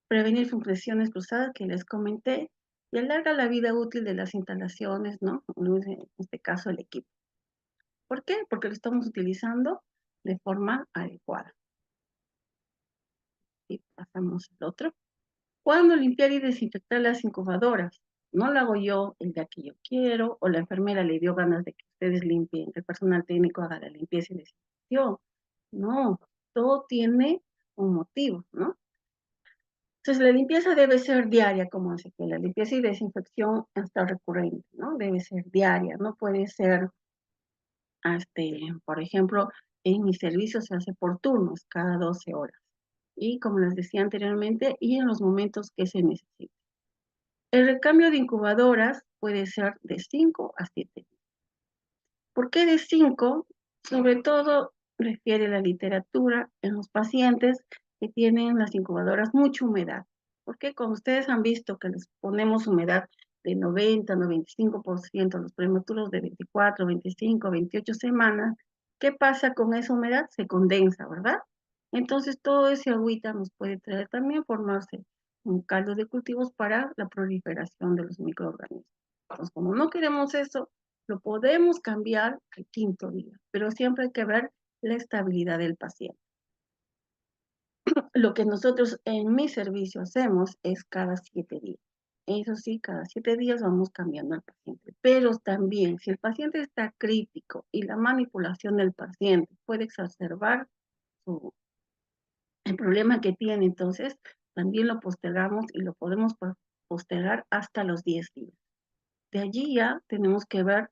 Prevenir infecciones cruzadas que les comenté y alarga la vida útil de las instalaciones, ¿no? En este caso, el equipo. ¿Por qué? Porque lo estamos utilizando de forma adecuada. Y pasamos al otro. ¿Cuándo limpiar y desinfectar las incubadoras? No lo hago yo el día que yo quiero, o la enfermera le dio ganas de que ustedes limpien, que el personal técnico haga la limpieza y desinfección. No, todo tiene un motivo, ¿no? Entonces, la limpieza debe ser diaria, como hace que la limpieza y desinfección está recurrente, ¿no? Debe ser diaria, no puede ser, por ejemplo, en mi servicio se hace por turnos, cada 12 horas. Y como les decía anteriormente, y en los momentos que se necesite. El recambio de incubadoras puede ser de 5 a 7 días. ¿Por qué de 5? Sobre todo refiere la literatura en los pacientes que tienen las incubadoras mucha humedad. Porque como ustedes han visto que les ponemos humedad de 90, 95%, los prematuros de 24, 25, 28 semanas, ¿qué pasa con esa humedad? Se condensa, ¿verdad? Entonces todo ese agüita nos puede traer también formarse un caldo de cultivos para la proliferación de los microorganismos. Entonces, como no queremos eso, lo podemos cambiar al quinto día, pero siempre hay que ver la estabilidad del paciente. Lo que nosotros en mi servicio hacemos es cada 7 días. Eso sí, cada 7 días vamos cambiando al paciente. Pero también, si el paciente está crítico y la manipulación del paciente puede exacerbar el problema que tiene, entonces también lo postergamos y lo podemos postergar hasta los 10 días. De allí ya tenemos que ver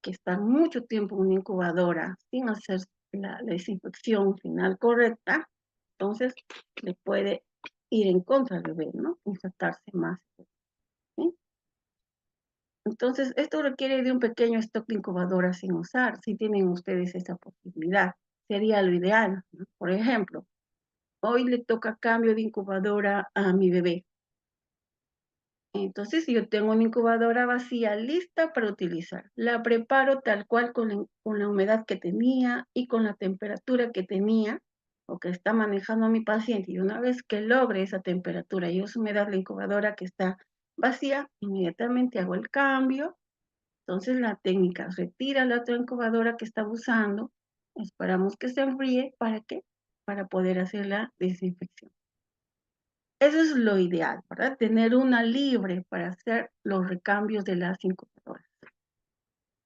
que está mucho tiempo en una incubadora sin hacer la desinfección final correcta, entonces le puede ir en contra del bebé, ¿no? Infectarse más. ¿Sí? Entonces, esto requiere de un pequeño stock de incubadoras sin usar, si tienen ustedes esa posibilidad. Sería lo ideal, ¿no? Por ejemplo, hoy le toca cambio de incubadora a mi bebé. Entonces, yo tengo una incubadora vacía lista para utilizar. La preparo tal cual con la humedad que tenía y con la temperatura que tenía o que está manejando mi paciente. Y una vez que logre esa temperatura y esa humedad, la incubadora que está vacía, inmediatamente hago el cambio. Entonces, la técnica retira la otra incubadora que está usando, esperamos que se enfríe. ¿Para qué? Para poder hacer la desinfección. Eso es lo ideal, ¿verdad? Tener una libre para hacer los recambios de las incubadoras.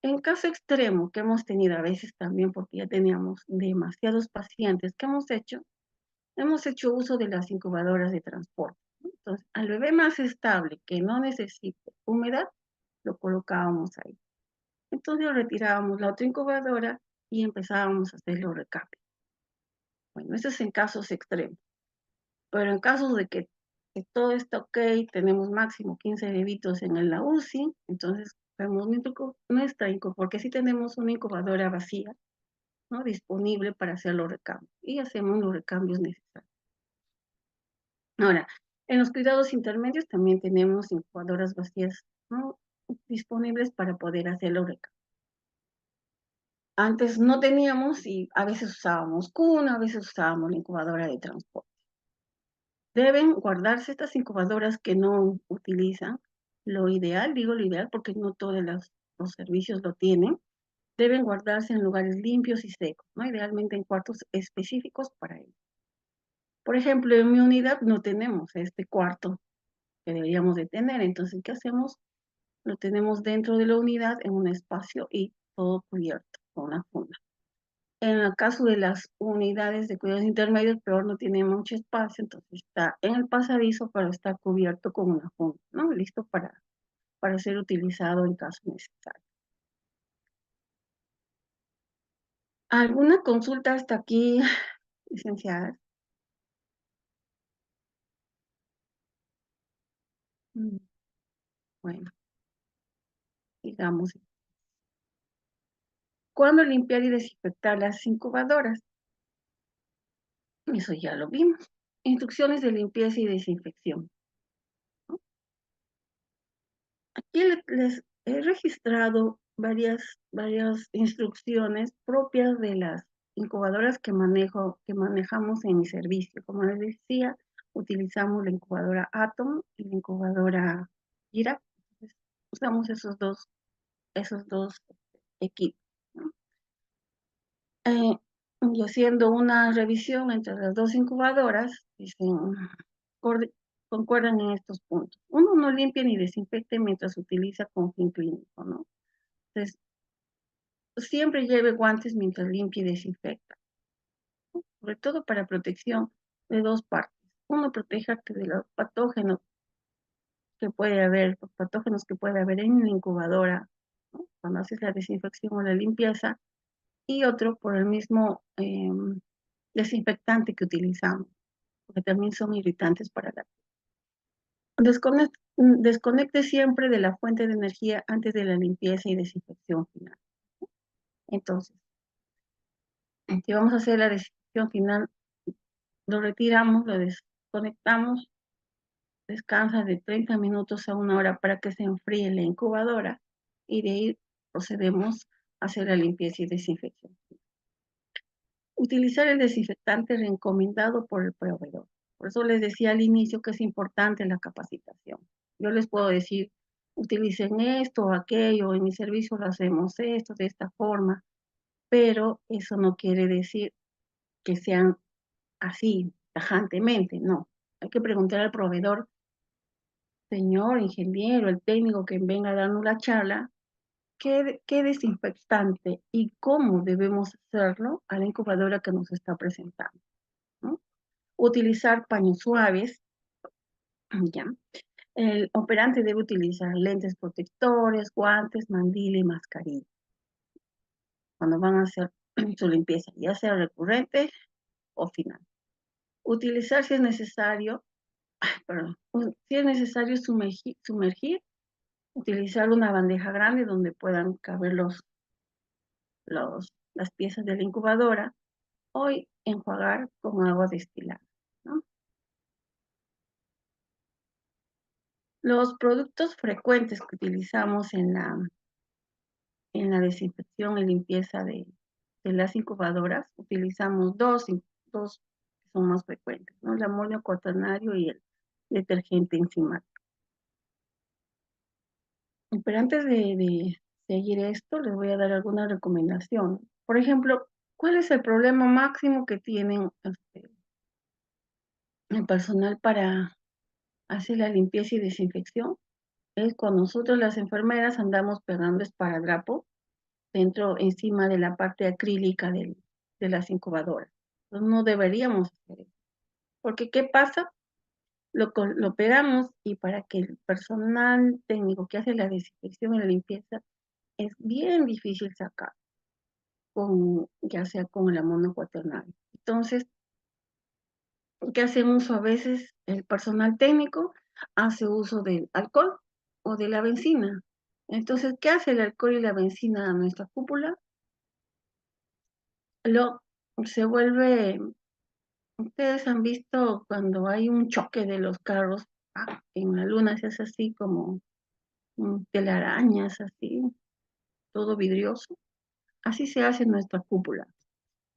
En caso extremo que hemos tenido a veces también, porque ya teníamos demasiados pacientes que hemos hecho uso de las incubadoras de transporte, ¿no? Entonces, al bebé más estable, que no necesite humedad, lo colocábamos ahí. Entonces retirábamos la otra incubadora y empezábamos a hacer los recambios. Bueno, eso es en casos extremos. Pero en caso de que todo está ok, tenemos máximo 15 bebitos en la UCI, entonces vemos nuestra incubadora, porque sí tenemos una incubadora vacía, ¿no? Disponible para hacer los recambios y hacemos los recambios necesarios. Ahora, en los cuidados intermedios también tenemos incubadoras vacías, ¿no? Disponibles para poder hacer los recambios. Antes no teníamos y a veces usábamos cuna, a veces usábamos la incubadora de transporte. Deben guardarse estas incubadoras que no utilizan. Lo ideal, digo lo ideal porque no todos los servicios lo tienen, deben guardarse en lugares limpios y secos, ¿no? Idealmente en cuartos específicos para ello. Por ejemplo, en mi unidad no tenemos este cuarto que deberíamos de tener, entonces, ¿qué hacemos? Lo tenemos dentro de la unidad en un espacio y todo cubierto con una funda. En el caso de las unidades de cuidados intermedios, peor, no tiene mucho espacio, entonces está en el pasadizo, pero está cubierto con una funda, ¿no? Listo para ser utilizado en caso necesario. ¿Alguna consulta hasta aquí, licenciada? Mm, Bueno, digamos, ¿cuándo limpiar y desinfectar las incubadoras? Eso ya lo vimos. Instrucciones de limpieza y desinfección, ¿no? Aquí les he registrado varias instrucciones propias de las incubadoras que manejamos en mi servicio. Como les decía, utilizamos la incubadora Atom y la incubadora Gira. Entonces, usamos esos dos equipos, ¿no? Y haciendo una revisión entre las dos incubadoras, dicen, concuerdan en estos puntos. Uno no limpia ni desinfecte mientras utiliza con fin clínico, ¿no? Entonces, siempre lleve guantes mientras limpia y desinfecta, ¿no? Sobre todo para protección de dos partes. Uno, protégate de los patógenos que puede haber en la incubadora, ¿no? Cuando haces la desinfección o la limpieza, y otro por el mismo desinfectante que utilizamos, porque también son irritantes para la desconecte siempre de la fuente de energía antes de la limpieza y desinfección final. Entonces, si vamos a hacer la desinfección final, lo retiramos, lo desconectamos, descansa de 30 minutos a 1 hora para que se enfríe la incubadora y de ahí procedemos a hacer la limpieza y desinfección. Utilizar el desinfectante recomendado por el proveedor. Por eso les decía al inicio que es importante la capacitación. Yo les puedo decir, utilicen esto o aquello, en mi servicio lo hacemos esto, de esta forma, pero eso no quiere decir que sean así, tajantemente, no. Hay que preguntar al proveedor, señor ingeniero, el técnico que venga a darnos la charla, qué desinfectante y cómo debemos hacerlo a la incubadora que nos está presentando, ¿no? Utilizar paños suaves, ¿ya? El operante debe utilizar lentes protectores, guantes, mandil y mascarilla cuando van a hacer su limpieza, ya sea recurrente o final. Utilizar si es necesario, perdón, si es necesario sumergir, utilizar una bandeja grande donde puedan caber las piezas de la incubadora o enjuagar con agua destilada, ¿no? Los productos frecuentes que utilizamos en la desinfección y limpieza de las incubadoras, utilizamos dos que son más frecuentes, ¿no? El amonio cuaternario y el detergente enzimático. Pero antes de seguir esto, les voy a dar alguna recomendación. Por ejemplo, ¿cuál es el problema máximo que tienen el personal para hacer la limpieza y desinfección? Es cuando nosotros las enfermeras andamos pegando esparadrapo encima de la parte acrílica de las incubadoras. Entonces, no deberíamos hacer eso. Porque, ¿qué pasa? Lo pegamos y para que el personal técnico que hace la desinfección y la limpieza es bien difícil sacar, ya sea con el amonio cuaternario. Entonces, ¿qué hacen uso a veces el personal técnico? Hace uso del alcohol o de la benzina. Entonces, ¿qué hace el alcohol y la benzina a nuestra cúpula? Lo, Se vuelve. Ustedes han visto cuando hay un choque de los carros, en la luna se hace así como telarañas, así, todo vidrioso. Así se hace en nuestra cúpula.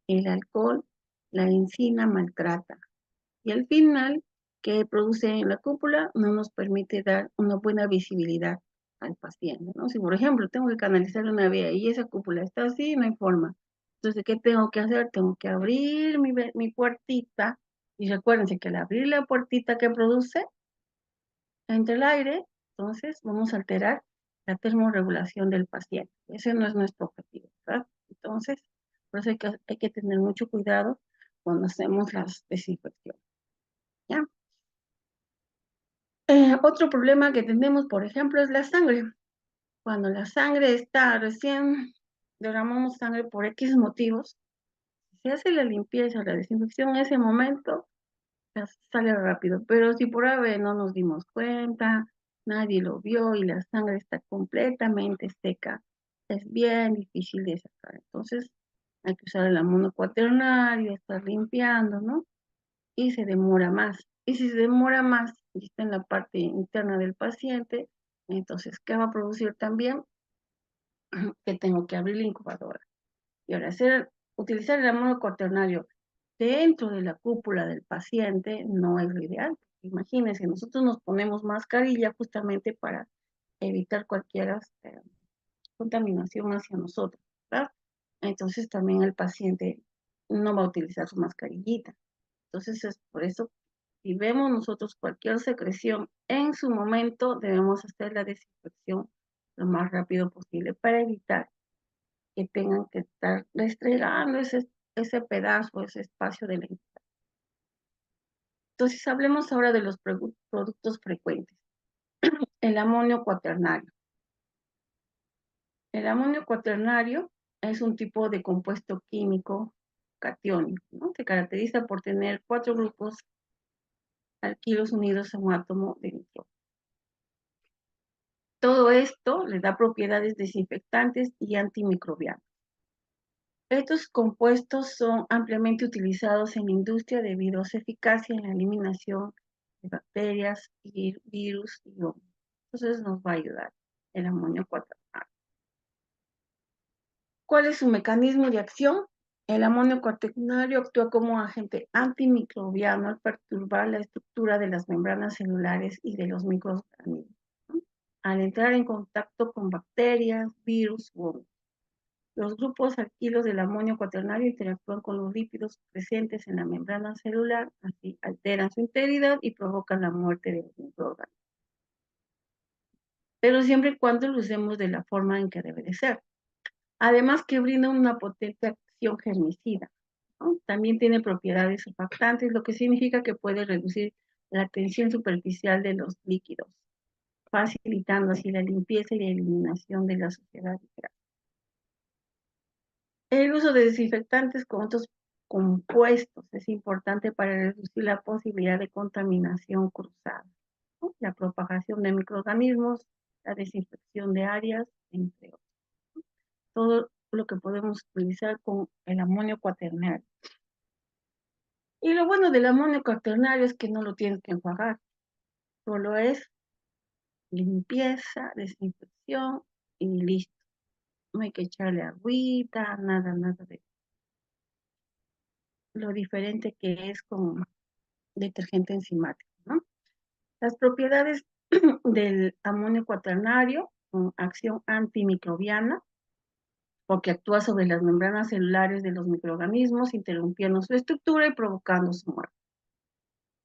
El alcohol, la encina maltrata. Y al final, que produce en la cúpula, no nos permite dar una buena visibilidad al paciente, ¿no? Si, por ejemplo, tengo que canalizar una vía y esa cúpula está así, no hay forma. Entonces, ¿qué tengo que hacer? Tengo que abrir mi puertita, y recuérdense que al abrir la puertita que produce, entra el aire, entonces vamos a alterar la termorregulación del paciente. Ese no es nuestro objetivo, ¿verdad? Entonces, por eso hay que tener mucho cuidado cuando hacemos las desinfecciones, ¿ya? Otro problema que tenemos, por ejemplo, es la sangre. Cuando la sangre está recién, derramamos sangre por X motivos, se hace la limpieza, la desinfección en ese momento, sale rápido. Pero si por ave no nos dimos cuenta, nadie lo vio y la sangre está completamente seca, es bien difícil de sacar. Entonces, hay que usar el amonio cuaternario, estar limpiando, ¿no? Y se demora más. Y si se demora más y está en la parte interna del paciente, entonces, ¿qué va a producir también? Que tengo que abrir la incubadora. Y ahora, utilizar el amonio cuaternario dentro de la cúpula del paciente no es lo ideal. Imagínense, nosotros nos ponemos mascarilla justamente para evitar cualquier contaminación hacia nosotros, ¿verdad? Entonces también el paciente no va a utilizar su mascarillita. Entonces es por eso Si vemos nosotros cualquier secreción en su momento, debemos hacer la desinfección lo más rápido posible para evitar que tengan que estar restregando ese pedazo, ese espacio de la incubación. Entonces, hablemos ahora de los productos frecuentes. El amonio cuaternario. El amonio cuaternario es un tipo de compuesto químico catiónico, ¿no? Se caracteriza por tener 4 grupos alquilos unidos a un átomo de nitrógeno. Todo esto le da propiedades desinfectantes y antimicrobianas. Estos compuestos son ampliamente utilizados en la industria debido a su eficacia en la eliminación de bacterias, virus y hongos. Entonces nos va a ayudar el amonio cuaternario. ¿Cuál es su mecanismo de acción? El amonio cuaternario actúa como agente antimicrobiano al perturbar la estructura de las membranas celulares y de los microorganismos, ¿no? Al entrar en contacto con bacterias, virus u hongos. Los grupos alquilos del amonio cuaternario interactúan con los lípidos presentes en la membrana celular, así alteran su integridad y provocan la muerte de los microorganismos. Pero siempre y cuando lo usemos de la forma en que debe de ser. Además que brinda una potente acción germicida, ¿no? También tiene propiedades surfactantes, lo que significa que puede reducir la tensión superficial de los líquidos, facilitando así la limpieza y la eliminación de la suciedad y grasa. El uso de desinfectantes con otros compuestos es importante para reducir la posibilidad de contaminación cruzada, ¿no? La propagación de microorganismos, la desinfección de áreas, entre otros. Todo lo que podemos utilizar con el amonio cuaternario. Y lo bueno del amonio cuaternario es que no lo tienes que enjuagar, solo es limpieza, desinfección y listo. No hay que echarle agüita, nada, nada de lo diferente que es con detergente enzimático, ¿no? Las propiedades del amonio cuaternario, con acción antimicrobiana, porque actúa sobre las membranas celulares de los microorganismos, interrumpiendo su estructura y provocando su muerte,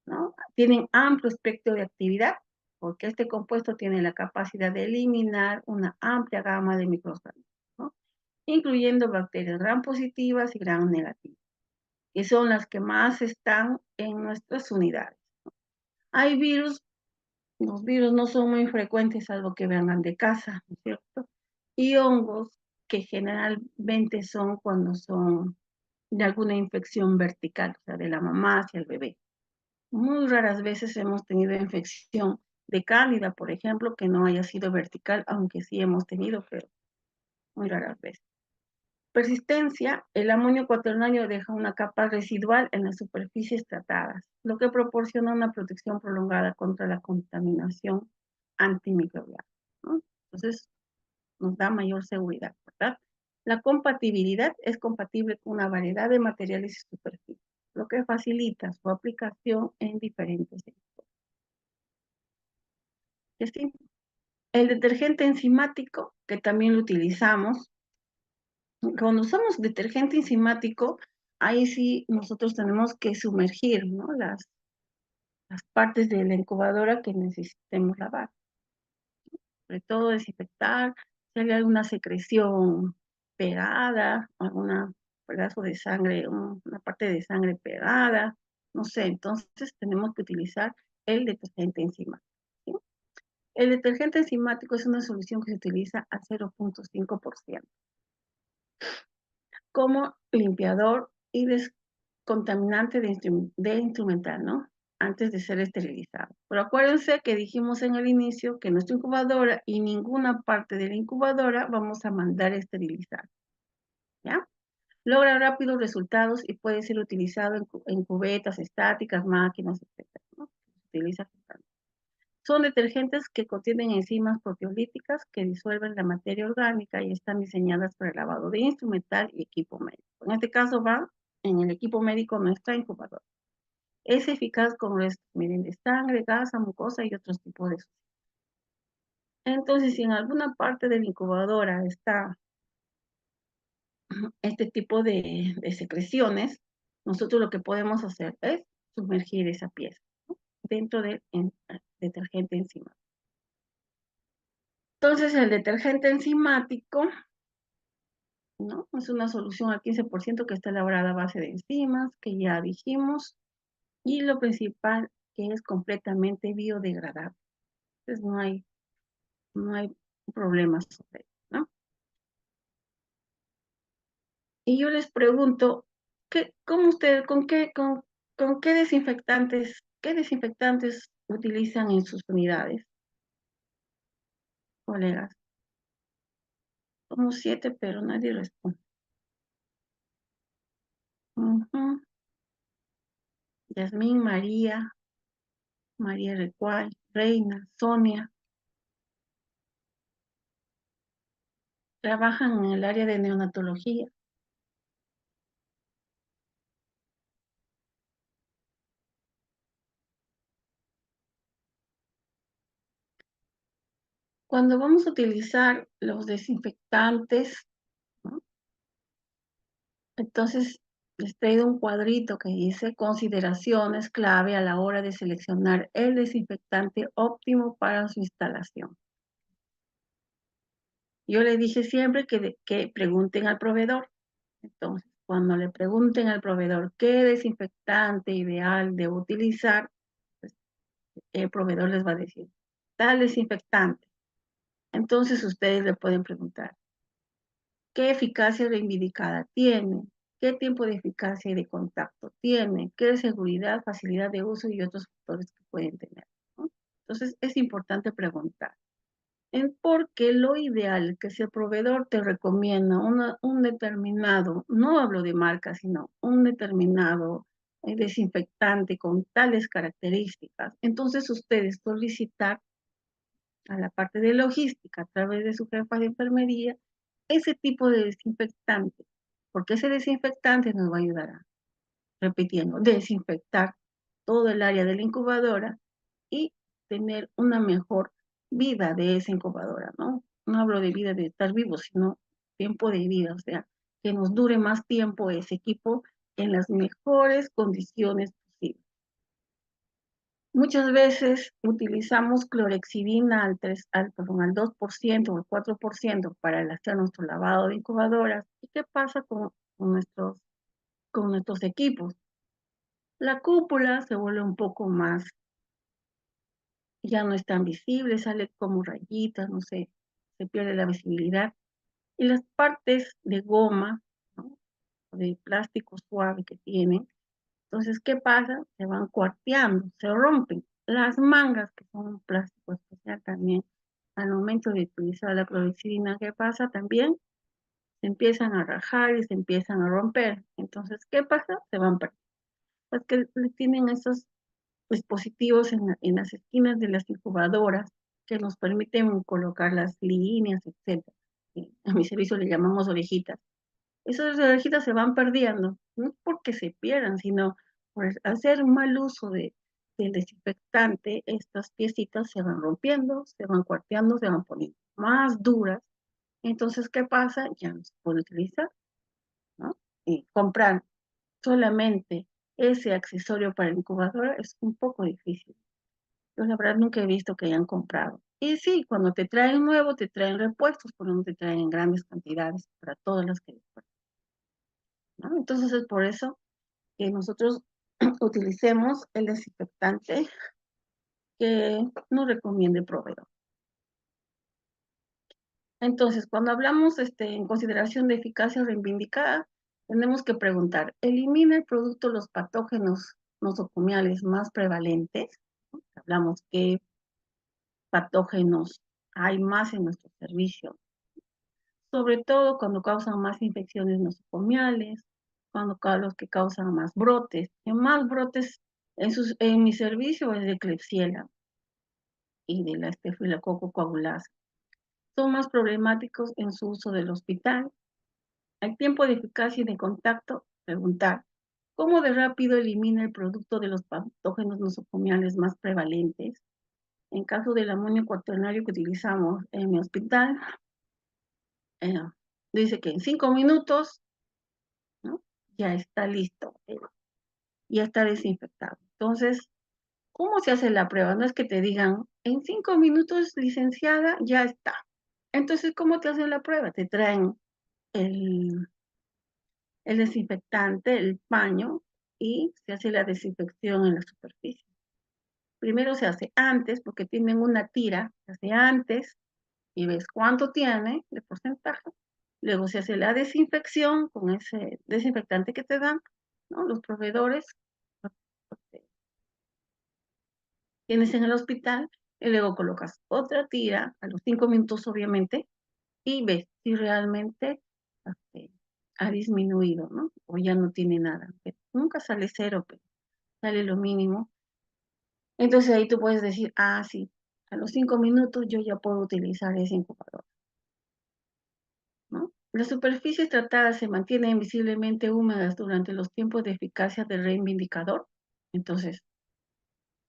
¿no? Tienen amplio espectro de actividad, porque este compuesto tiene la capacidad de eliminar una amplia gama de microorganismos, ¿no? Incluyendo bacterias gram positivas y gram negativas, que son las que más están en nuestras unidades. Hay virus, los virus no son muy frecuentes, salvo que vengan de casa, ¿no es cierto? Y hongos, que generalmente son cuando son de alguna infección vertical, o sea, de la mamá hacia el bebé. Muy raras veces hemos tenido infección de cándida, por ejemplo, que no haya sido vertical, aunque sí hemos tenido, pero muy raras veces. Persistencia, el amonio cuaternario deja una capa residual en las superficies tratadas, lo que proporciona una protección prolongada contra la contaminación antimicrobiana, ¿no? Entonces, nos da mayor seguridad, ¿verdad? La compatibilidad es compatible con una variedad de materiales y superficies, lo que facilita su aplicación en diferentes sectores. Y así, el detergente enzimático, que también lo utilizamos, cuando usamos detergente enzimático, ahí sí nosotros tenemos que sumergir, ¿no? Las partes de la incubadora que necesitemos lavar. Sobre todo desinfectar, si hay alguna secreción pegada, algún pedazo de sangre, una parte de sangre pegada, no sé, entonces tenemos que utilizar el detergente enzimático, ¿sí? El detergente enzimático es una solución que se utiliza a 0.5% como limpiador y descontaminante de instrumental, ¿no? Antes de ser esterilizado. Pero acuérdense que dijimos en el inicio que nuestra incubadora y ninguna parte de la incubadora vamos a mandar a esterilizar, ¿ya? Logra rápidos resultados y puede ser utilizado en cubetas estáticas, máquinas, etcétera, ¿no? Se utiliza. Son detergentes que contienen enzimas proteolíticas que disuelven la materia orgánica y están diseñadas para el lavado de instrumental y equipo médico. En este caso va en el equipo médico nuestra incubadora. Es eficaz con restos, miren, de sangre, gasa, mucosa y otros tipos de sustancias. Entonces, si en alguna parte de la incubadora está este tipo de secreciones, nosotros lo que podemos hacer es sumergir esa pieza, ¿no? dentro del detergente enzimático. Entonces, el detergente enzimático, ¿no? Es una solución al 15% que está elaborada a base de enzimas, que ya dijimos, y lo principal, que es completamente biodegradable. Entonces, no hay problemas sobre eso, ¿no? Y yo les pregunto, ¿cómo ustedes, con qué desinfectantes utilizan en sus unidades, colegas? Como 7, pero nadie responde. Yasmín, María Recuay, Reina, Sonia, trabajan en el área de neonatología. Cuando vamos a utilizar los desinfectantes, ¿no? Entonces les traigo un cuadrito que dice consideraciones clave a la hora de seleccionar el desinfectante óptimo para su instalación. Yo le dije siempre que pregunten al proveedor. Entonces, cuando le pregunten al proveedor qué desinfectante ideal debo utilizar, pues, el proveedor les va a decir tal desinfectante. Entonces ustedes le pueden preguntar, ¿qué eficacia reivindicada tiene? ¿Qué tiempo de eficacia y de contacto tiene? ¿Qué seguridad, facilidad de uso y otros factores que pueden tener, ¿no? Entonces es importante preguntar. Porque lo ideal que si el proveedor te recomienda un determinado, no hablo de marca, sino un determinado desinfectante con tales características, entonces ustedes solicitar a la parte de logística a través de su jefa de enfermería ese tipo de desinfectante, porque ese desinfectante nos va a ayudar a, repitiendo, desinfectar todo el área de la incubadora y tener una mejor vida de esa incubadora, ¿no? No hablo de vida de estar vivo, sino tiempo de vida, o sea, que nos dure más tiempo ese equipo en las mejores condiciones posibles. Muchas veces utilizamos clorexidina al 2% o al 4% para hacer nuestro lavado de incubadoras. ¿Y qué pasa con nuestros equipos? La cúpula se vuelve un poco más, ya no es tan visible, sale como rayitas, no sé, se pierde la visibilidad. Y las partes de goma, ¿no? De plástico suave que tienen, entonces, ¿qué pasa? Se van cuarteando, se rompen. Las mangas, que son un plástico especial también, al momento de utilizar la clorexidina, ¿qué pasa? También se empiezan a rajar y se empiezan a romper. Entonces, ¿qué pasa? Se van perdiendo. Pues que tienen esos dispositivos en las esquinas de las incubadoras que nos permiten colocar las líneas, etc. A mi servicio le llamamos orejitas. Esas orejitas se van perdiendo, no porque se pierdan, sino por hacer un mal uso del desinfectante, estas piecitas se van rompiendo, se van cuarteando, se van poniendo más duras. Entonces, ¿qué pasa? Ya no se puede utilizar, ¿no? Y comprar solamente ese accesorio para la incubadora es un poco difícil. Yo la verdad nunca he visto que hayan comprado. Y sí, cuando te traen nuevo, te traen repuestos, pero no te traen en grandes cantidades para todas las que, ¿no? Entonces es por eso que nosotros utilicemos el desinfectante que nos recomiende el proveedor. Entonces, cuando hablamos en consideración de eficacia reivindicada, tenemos que preguntar, ¿elimina el producto los patógenos nosocomiales más prevalentes? Hablamos qué patógenos hay más en nuestro servicio, sobre todo cuando causan más infecciones nosocomiales, cuando los que causan más brotes. En más brotes en mi servicio es de Klebsiella y de la Staphylococcus coagulasa. Son más problemáticos en su uso del hospital. Al tiempo de eficacia y de contacto, preguntar, ¿cómo de rápido elimina el producto de los patógenos nosocomiales más prevalentes? En caso del amonio cuaternario que utilizamos en mi hospital, eh, dice que en 5 minutos, ¿no? Ya está listo, ya está desinfectado. Entonces, ¿Cómo se hace la prueba? No es que te digan, en 5 minutos, licenciada, ya está. Entonces, ¿cómo te hacen la prueba? Te traen el, el desinfectante, el paño, y se hace la desinfección en la superficie. Primero se hace antes, porque tienen una tira, se hace antes, y ves cuánto tiene de porcentaje. Luego se hace la desinfección con ese desinfectante que te dan, ¿no? Los proveedores que tienes en el hospital, y luego colocas otra tira a los 5 minutos, obviamente, y ves si realmente este, ha disminuido, ¿no? O ya no tiene nada. Nunca sale cero, pero sale lo mínimo. Entonces ahí tú puedes decir, ah, sí, a los 5 minutos yo ya puedo utilizar ese incubador, ¿no? Las superficies tratadas se mantienen visiblemente húmedas durante los tiempos de eficacia del reivindicador. Entonces,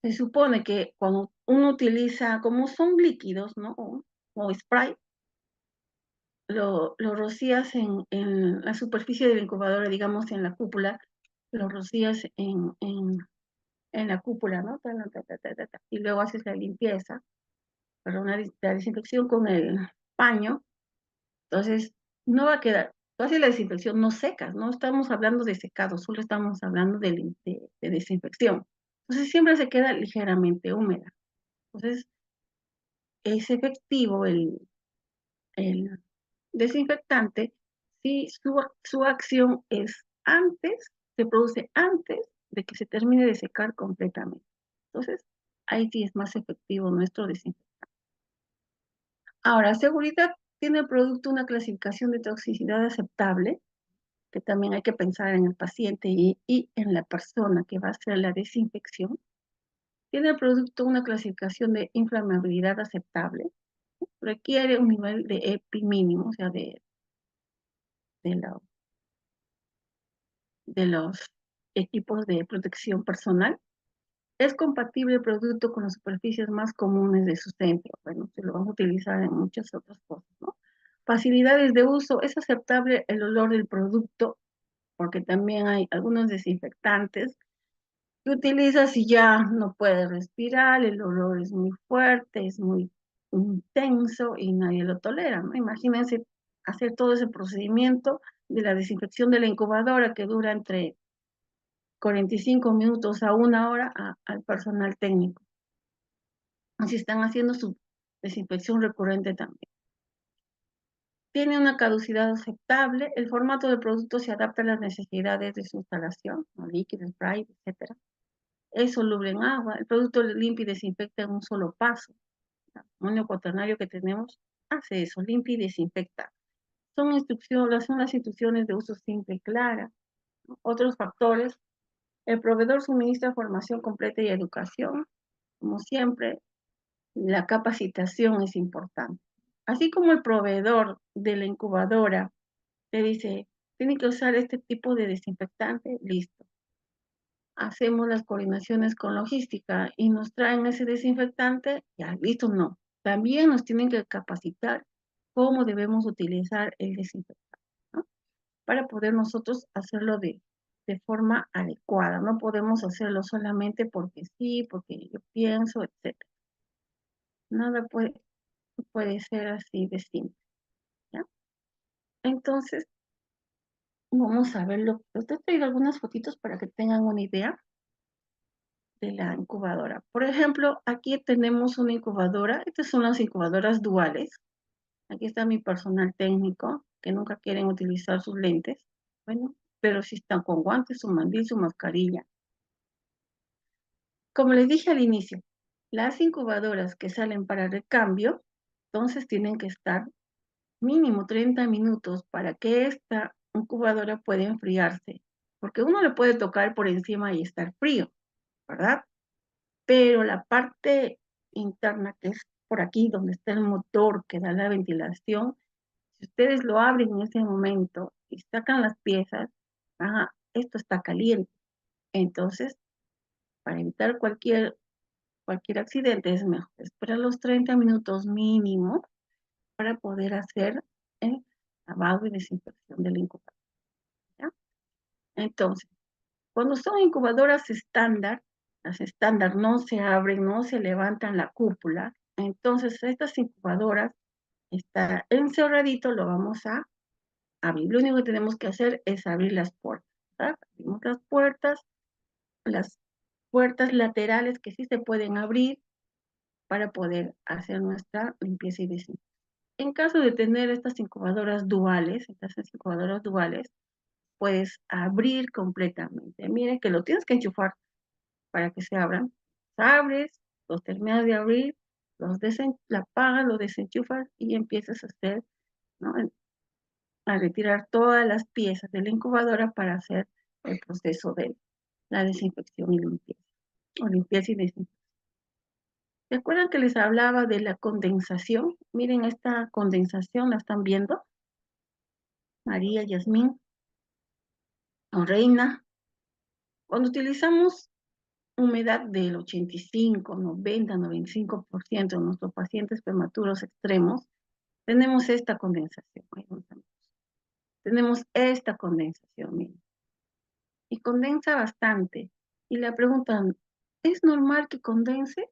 se supone que cuando uno utiliza, como son líquidos, ¿no? O spray, lo rocías en la superficie de la incubadora, digamos en la cúpula, lo rocías en la cúpula, ¿no? Y luego haces la limpieza, perdón, la desinfección con el paño. Entonces, no va a quedar, tú haces la desinfección, no secas, no estamos hablando de secado, solo estamos hablando de desinfección. Entonces, siempre se queda ligeramente húmeda. Entonces, es efectivo el desinfectante si su acción es antes, se produce antes de que se termine de secar completamente. Entonces, ahí sí es más efectivo nuestro desinfectante. Ahora, seguridad tiene el producto una clasificación de toxicidad aceptable, que también hay que pensar en el paciente y en la persona que va a hacer la desinfección. Tiene el producto una clasificación de inflamabilidad aceptable, requiere un nivel de EPI mínimo, o sea, de, la, de los equipos de protección personal. Es compatible el producto con las superficies más comunes de su centro. Bueno, se lo vamos a utilizar en muchas otras cosas, ¿no? Facilidades de uso, es aceptable el olor del producto, porque también hay algunos desinfectantes que utilizas y ya no puedes respirar, el olor es muy fuerte, es muy intenso y nadie lo tolera, ¿no? Imagínense hacer todo ese procedimiento de la desinfección de la incubadora que dura entre 45 minutos a 1 hora al personal técnico. Así están haciendo su desinfección recurrente también. Tiene una caducidad aceptable, el formato del producto se adapta a las necesidades de su instalación, ¿no? Líquido, spray, etc. Es soluble en agua, el producto limpia y desinfecta en un solo paso. El amonio cuaternario que tenemos hace eso, limpia y desinfecta. Son las instrucciones de uso simple y clara, ¿no? Otros factores, el proveedor suministra formación completa y educación. Como siempre, la capacitación es importante. Así como el proveedor de la incubadora te dice, tiene que usar este tipo de desinfectante, listo. Hacemos las coordinaciones con logística y nos traen ese desinfectante, ya, listo, no. También nos tienen que capacitar cómo debemos utilizar el desinfectante, ¿no? Para poder nosotros hacerlo de forma adecuada. No podemos hacerlo solamente porque sí, porque yo pienso, etc. Nada puede ser así de simple, ¿ya? Entonces, vamos a verlo. Te he traído algunas fotitos para que tengan una idea de la incubadora. Por ejemplo, aquí tenemos una incubadora. Estas son las incubadoras duales. Aquí está mi personal técnico, que nunca quieren utilizar sus lentes. Bueno, pero sí están con guantes, su mandil, su mascarilla. Como les dije al inicio, las incubadoras que salen para recambio, entonces tienen que estar mínimo 30 minutos para que esta incubadora pueda enfriarse. Porque uno le puede tocar por encima y estar frío, ¿verdad? Pero la parte interna, que es por aquí donde está el motor que da la ventilación, si ustedes lo abren en ese momento y sacan las piezas, esto está caliente. Entonces, para evitar cualquier accidente es mejor esperar los 30 minutos mínimo para poder hacer el lavado y desinfección del incubador, ¿ya? Entonces, cuando son incubadoras estándar, las estándar no se abren, no se levantan la cúpula. Entonces, estas incubadoras está encerradito, lo vamos a abrir. Lo único que tenemos que hacer es abrir las puertas, ¿verdad? Abrimos las puertas laterales que sí se pueden abrir para poder hacer nuestra limpieza y desinfección. En caso de tener estas incubadoras duales, puedes abrir completamente. Miren que lo tienes que enchufar para que se abran. Abres, los terminas de abrir, la apagas, lo desenchufas y empiezas a hacer, ¿no? A retirar todas las piezas de la incubadora para hacer el proceso de la desinfección y limpieza, o limpieza y desinfección. ¿Se acuerdan que les hablaba de la condensación? Miren esta condensación, ¿la están viendo? María, Yasmín o Reina. Cuando utilizamos humedad del 85, 90, 95% en nuestros pacientes prematuros extremos, tenemos esta condensación. Tenemos esta condensación, miren. Y condensa bastante. Y le preguntan, ¿es normal que condense?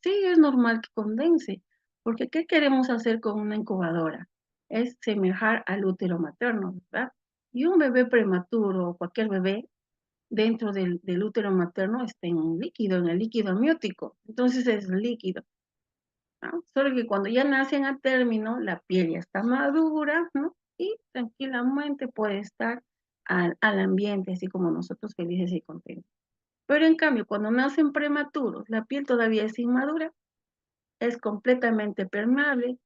Sí, es normal que condense, porque ¿qué queremos hacer con una incubadora? Es semejar al útero materno, ¿verdad? Y un bebé prematuro o cualquier bebé dentro del útero materno está en un líquido, en el líquido amniótico. Entonces es líquido, ¿no? Solo que cuando ya nacen a término, la piel ya está madura, ¿no? Y tranquilamente puede estar al ambiente, así como nosotros felices y contentos. Pero en cambio, cuando nacen prematuros, la piel todavía es inmadura, es completamente permeable,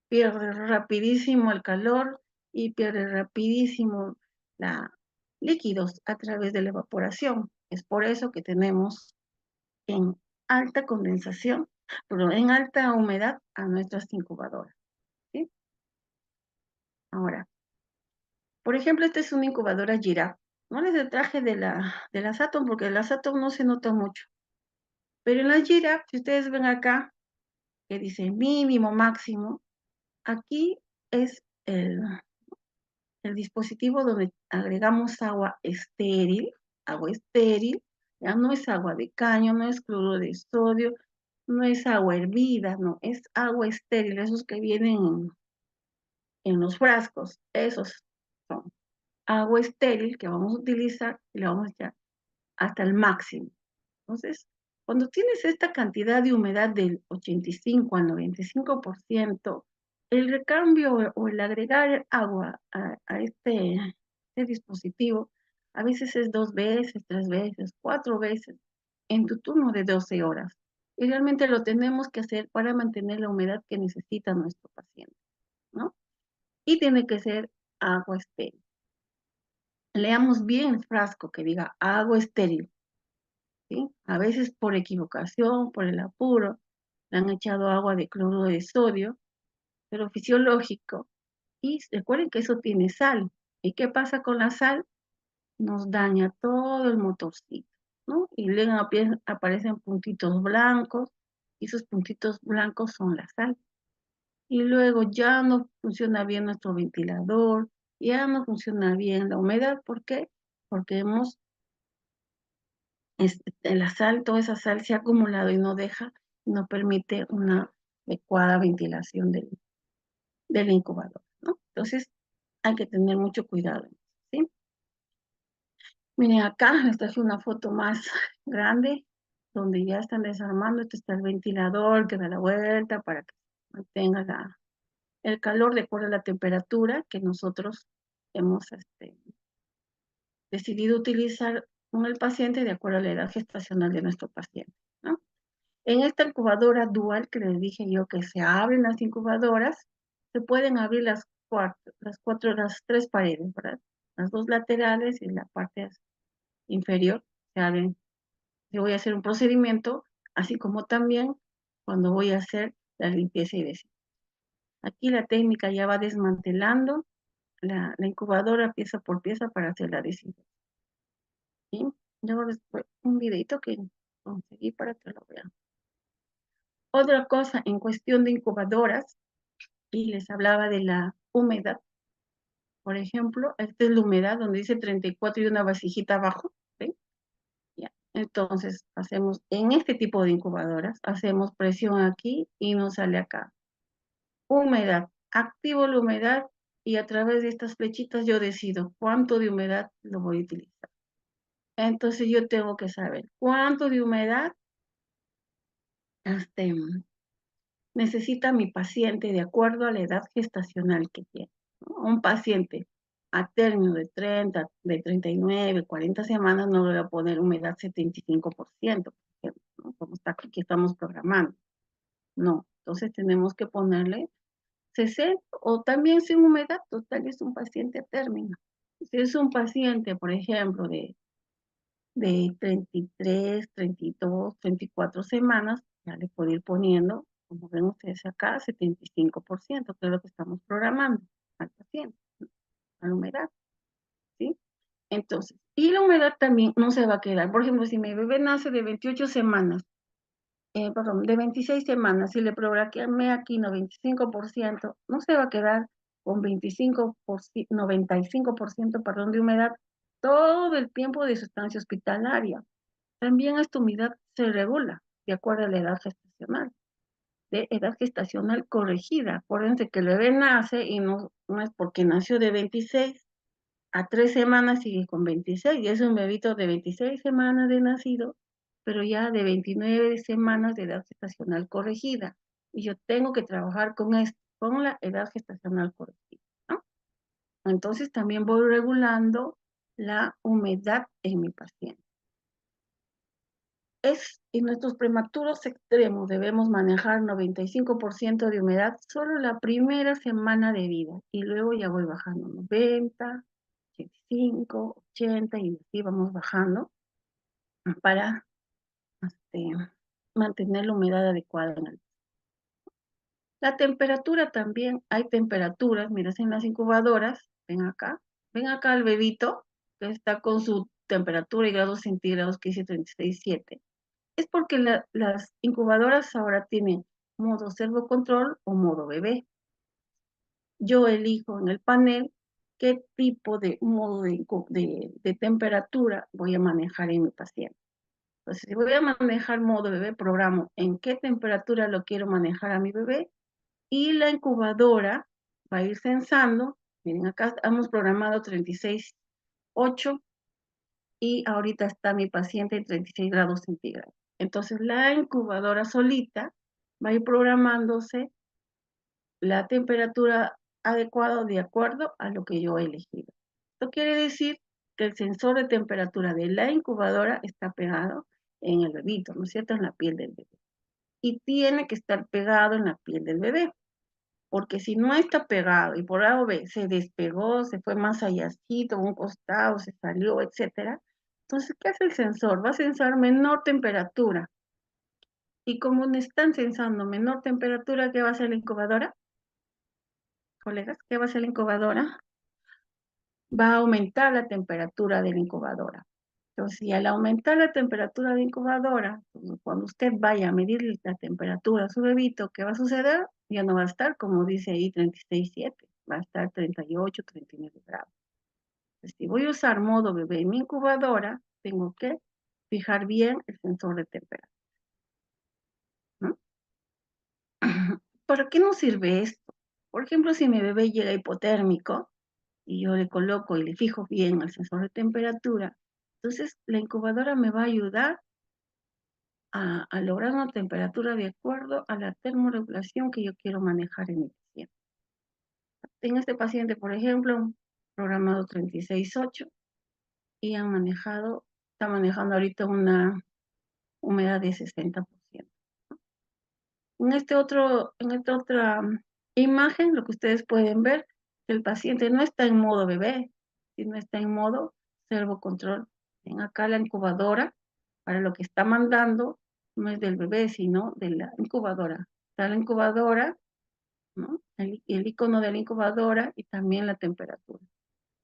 pierde rapidísimo el calor y pierde rapidísimo la líquidos a través de la evaporación. Es por eso que tenemos en alta condensación, pero en alta humedad a nuestras incubadoras, ¿sí? Ahora, por ejemplo, esta es una incubadora Giraffe. No les traje de la Saturn porque la Saturn no se nota mucho. Pero en la Giraffe, si ustedes ven acá, que dice mínimo, máximo, aquí es el dispositivo donde agregamos agua estéril, ya no es agua de caño, no es cloruro de sodio, no es agua hervida, no, es agua estéril, esos que vienen en los frascos, esos son agua estéril que vamos a utilizar y la vamos a echar hasta el máximo. Entonces, cuando tienes esta cantidad de humedad del 85 al 95%, el recambio o el agregar agua a este dispositivo a veces es 2 veces, 3 veces, 4 veces en tu turno de 12 horas. Y realmente lo tenemos que hacer para mantener la humedad que necesita nuestro paciente, ¿no? Y tiene que ser agua estéril. Leamos bien el frasco que diga agua estéril. ¿Sí? A veces por equivocación, por el apuro, le han echado agua de cloruro de sodio, pero fisiológico. Y recuerden que eso tiene sal. ¿Y qué pasa con la sal? Nos daña todo el motorcito, ¿no? Y luego aparecen puntitos blancos, y esos puntitos blancos son la sal. Y luego ya no funciona bien nuestro ventilador, ya no funciona bien la humedad. ¿Por qué? Porque la sal, toda esa sal se ha acumulado y no permite una adecuada ventilación del incubador, ¿no? Entonces, hay que tener mucho cuidado, ¿sí? Miren, acá les traje una foto más grande, donde ya están desarmando. Este está el ventilador que da la vuelta para que mantenga el calor de acuerdo a la temperatura que nosotros hemos decidido utilizar con el paciente de acuerdo a la edad gestacional de nuestro paciente, ¿no? En esta incubadora dual que les dije yo que se abren las incubadoras, se pueden abrir las tres paredes, ¿verdad? Las dos laterales y la parte inferior se abren. Yo voy a hacer un procedimiento, así como también cuando voy a hacer la limpieza y desinfección. Aquí la técnica ya va desmantelando la incubadora pieza por pieza para hacer la desinfección. ¿Sí? Luego después un videito que conseguí para que lo vean. Otra cosa en cuestión de incubadoras, y les hablaba de la humedad. Por ejemplo, esta es la humedad donde dice 34 y una vasijita abajo, ¿sí? Ya. Entonces, hacemos, en este tipo de incubadoras, hacemos presión aquí y nos sale acá. Humedad. Activo la humedad y a través de estas flechitas yo decido cuánto de humedad lo voy a utilizar. Entonces yo tengo que saber cuánto de humedad este, necesita mi paciente de acuerdo a la edad gestacional que tiene, ¿no? Un paciente a término de 30, de 39, 40 semanas, no le voy a poner humedad 75%, por ejemplo, ¿no? Como está aquí que estamos programando. No, entonces tenemos que ponerle 60 o también sin humedad, total es un paciente a término. Si es un paciente, por ejemplo, de 33, 32, 34 semanas, ya le puedo ir poniendo, como ven ustedes acá, 75%, que es lo que estamos programando al paciente, a la humedad, ¿sí? Entonces, y la humedad también no se va a quedar. Por ejemplo, si mi bebé nace de 28 semanas, perdón, de 26 semanas, si le programé aquí 95%, no se va a quedar con 95%, perdón, de humedad todo el tiempo de su estancia hospitalaria. También esta humedad se regula de acuerdo a la edad gestacional, de edad gestacional corregida. Acuérdense que el bebé nace y no es porque nació de 26 a 3 semanas sigue con 26, y es un bebito de 26 semanas de nacido, pero ya de 29 semanas de edad gestacional corregida. Y yo tengo que trabajar con esto, con la edad gestacional corregida, ¿no? Entonces también voy regulando la humedad en mi paciente. En nuestros prematuros extremos debemos manejar 95% de humedad solo la primera semana de vida y luego ya voy bajando 90, 85, 80 y así vamos bajando para este, mantener la humedad adecuada en el. La temperatura también, hay temperaturas, miren en las incubadoras, ven acá el bebito que está con su temperatura y grados centígrados que dice 36,7. Es porque las incubadoras ahora tienen modo servocontrol o modo bebé. Yo elijo en el panel qué tipo de modo de temperatura voy a manejar en mi paciente. Entonces, si voy a manejar modo bebé, programo en qué temperatura lo quiero manejar a mi bebé y la incubadora va a ir sensando. Miren, acá hemos programado 36,8 y ahorita está mi paciente en 36 grados centígrados. Entonces, la incubadora solita va a ir programándose la temperatura adecuada de acuerdo a lo que yo he elegido. Esto quiere decir que el sensor de temperatura de la incubadora está pegado en el bebito, ¿no es cierto? En la piel del bebé. Y tiene que estar pegado en la piel del bebé, porque si no está pegado y por A o B se despegó, se fue más allácito, un costado, se salió, etcétera, entonces, ¿qué hace el sensor? Va a sensar menor temperatura. Y como están sensando menor temperatura, ¿qué va a hacer la incubadora? Colegas, ¿qué va a hacer la incubadora? Va a aumentar la temperatura de la incubadora. Entonces, si al aumentar la temperatura de la incubadora, cuando usted vaya a medir la temperatura a su bebito, ¿qué va a suceder? Ya no va a estar, como dice ahí, 36,7, va a estar 38, 39 grados. Entonces, si voy a usar modo bebé en mi incubadora, tengo que fijar bien el sensor de temperatura, ¿no? ¿Para qué nos sirve esto? Por ejemplo, si mi bebé llega hipotérmico y yo le coloco y le fijo bien el sensor de temperatura, entonces la incubadora me va a ayudar a lograr una temperatura de acuerdo a la termorregulación que yo quiero manejar en mi paciente. En este paciente, por ejemplo, programado 36,8 y está manejando ahorita una humedad de 60%. En esta otra imagen, lo que ustedes pueden ver, el paciente no está en modo bebé, sino está en modo servocontrol. Ven acá la incubadora, para lo que está mandando, no es del bebé, sino de la incubadora. Está la incubadora, ¿no? El icono de la incubadora y también la temperatura.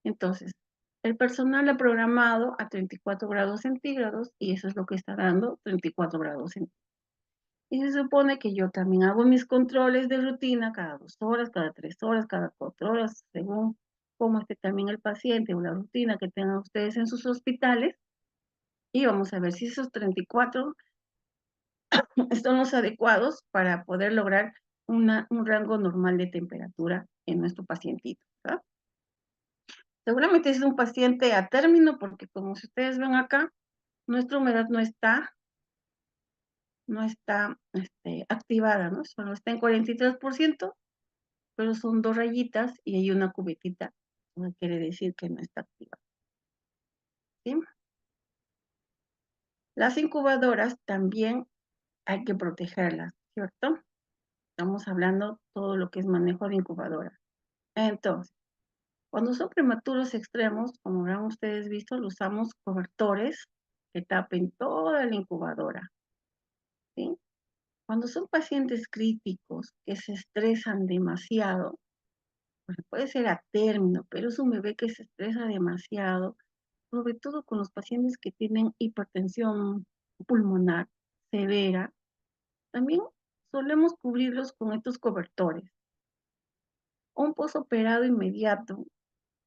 Entonces, el personal ha programado a 34 grados centígrados y eso es lo que está dando 34 grados centígrados. Y se supone que yo también hago mis controles de rutina cada 2 horas, cada 3 horas, cada 4 horas, según cómo esté también el paciente o la rutina que tengan ustedes en sus hospitales. y vamos a ver si esos 34 son los adecuados para poder lograr un rango normal de temperatura en nuestro pacientito, ¿verdad? Seguramente es un paciente a término porque como si ustedes ven acá, nuestra humedad no está activada, ¿no? Solo está en 43%, pero son 2 rayitas y hay una cubetita, no quiere decir que no está activa, ¿sí? Las incubadoras también hay que protegerlas, ¿cierto? Estamos hablando todo lo que es manejo de incubadora. Entonces, cuando son prematuros extremos, como habrán ustedes visto, lo usamos cobertores que tapen toda la incubadora, ¿sí? Cuando son pacientes críticos que se estresan demasiado, pues puede ser a término, pero es un bebé que se estresa demasiado, sobre todo con los pacientes que tienen hipertensión pulmonar severa, también solemos cubrirlos con estos cobertores. Un posoperado inmediato,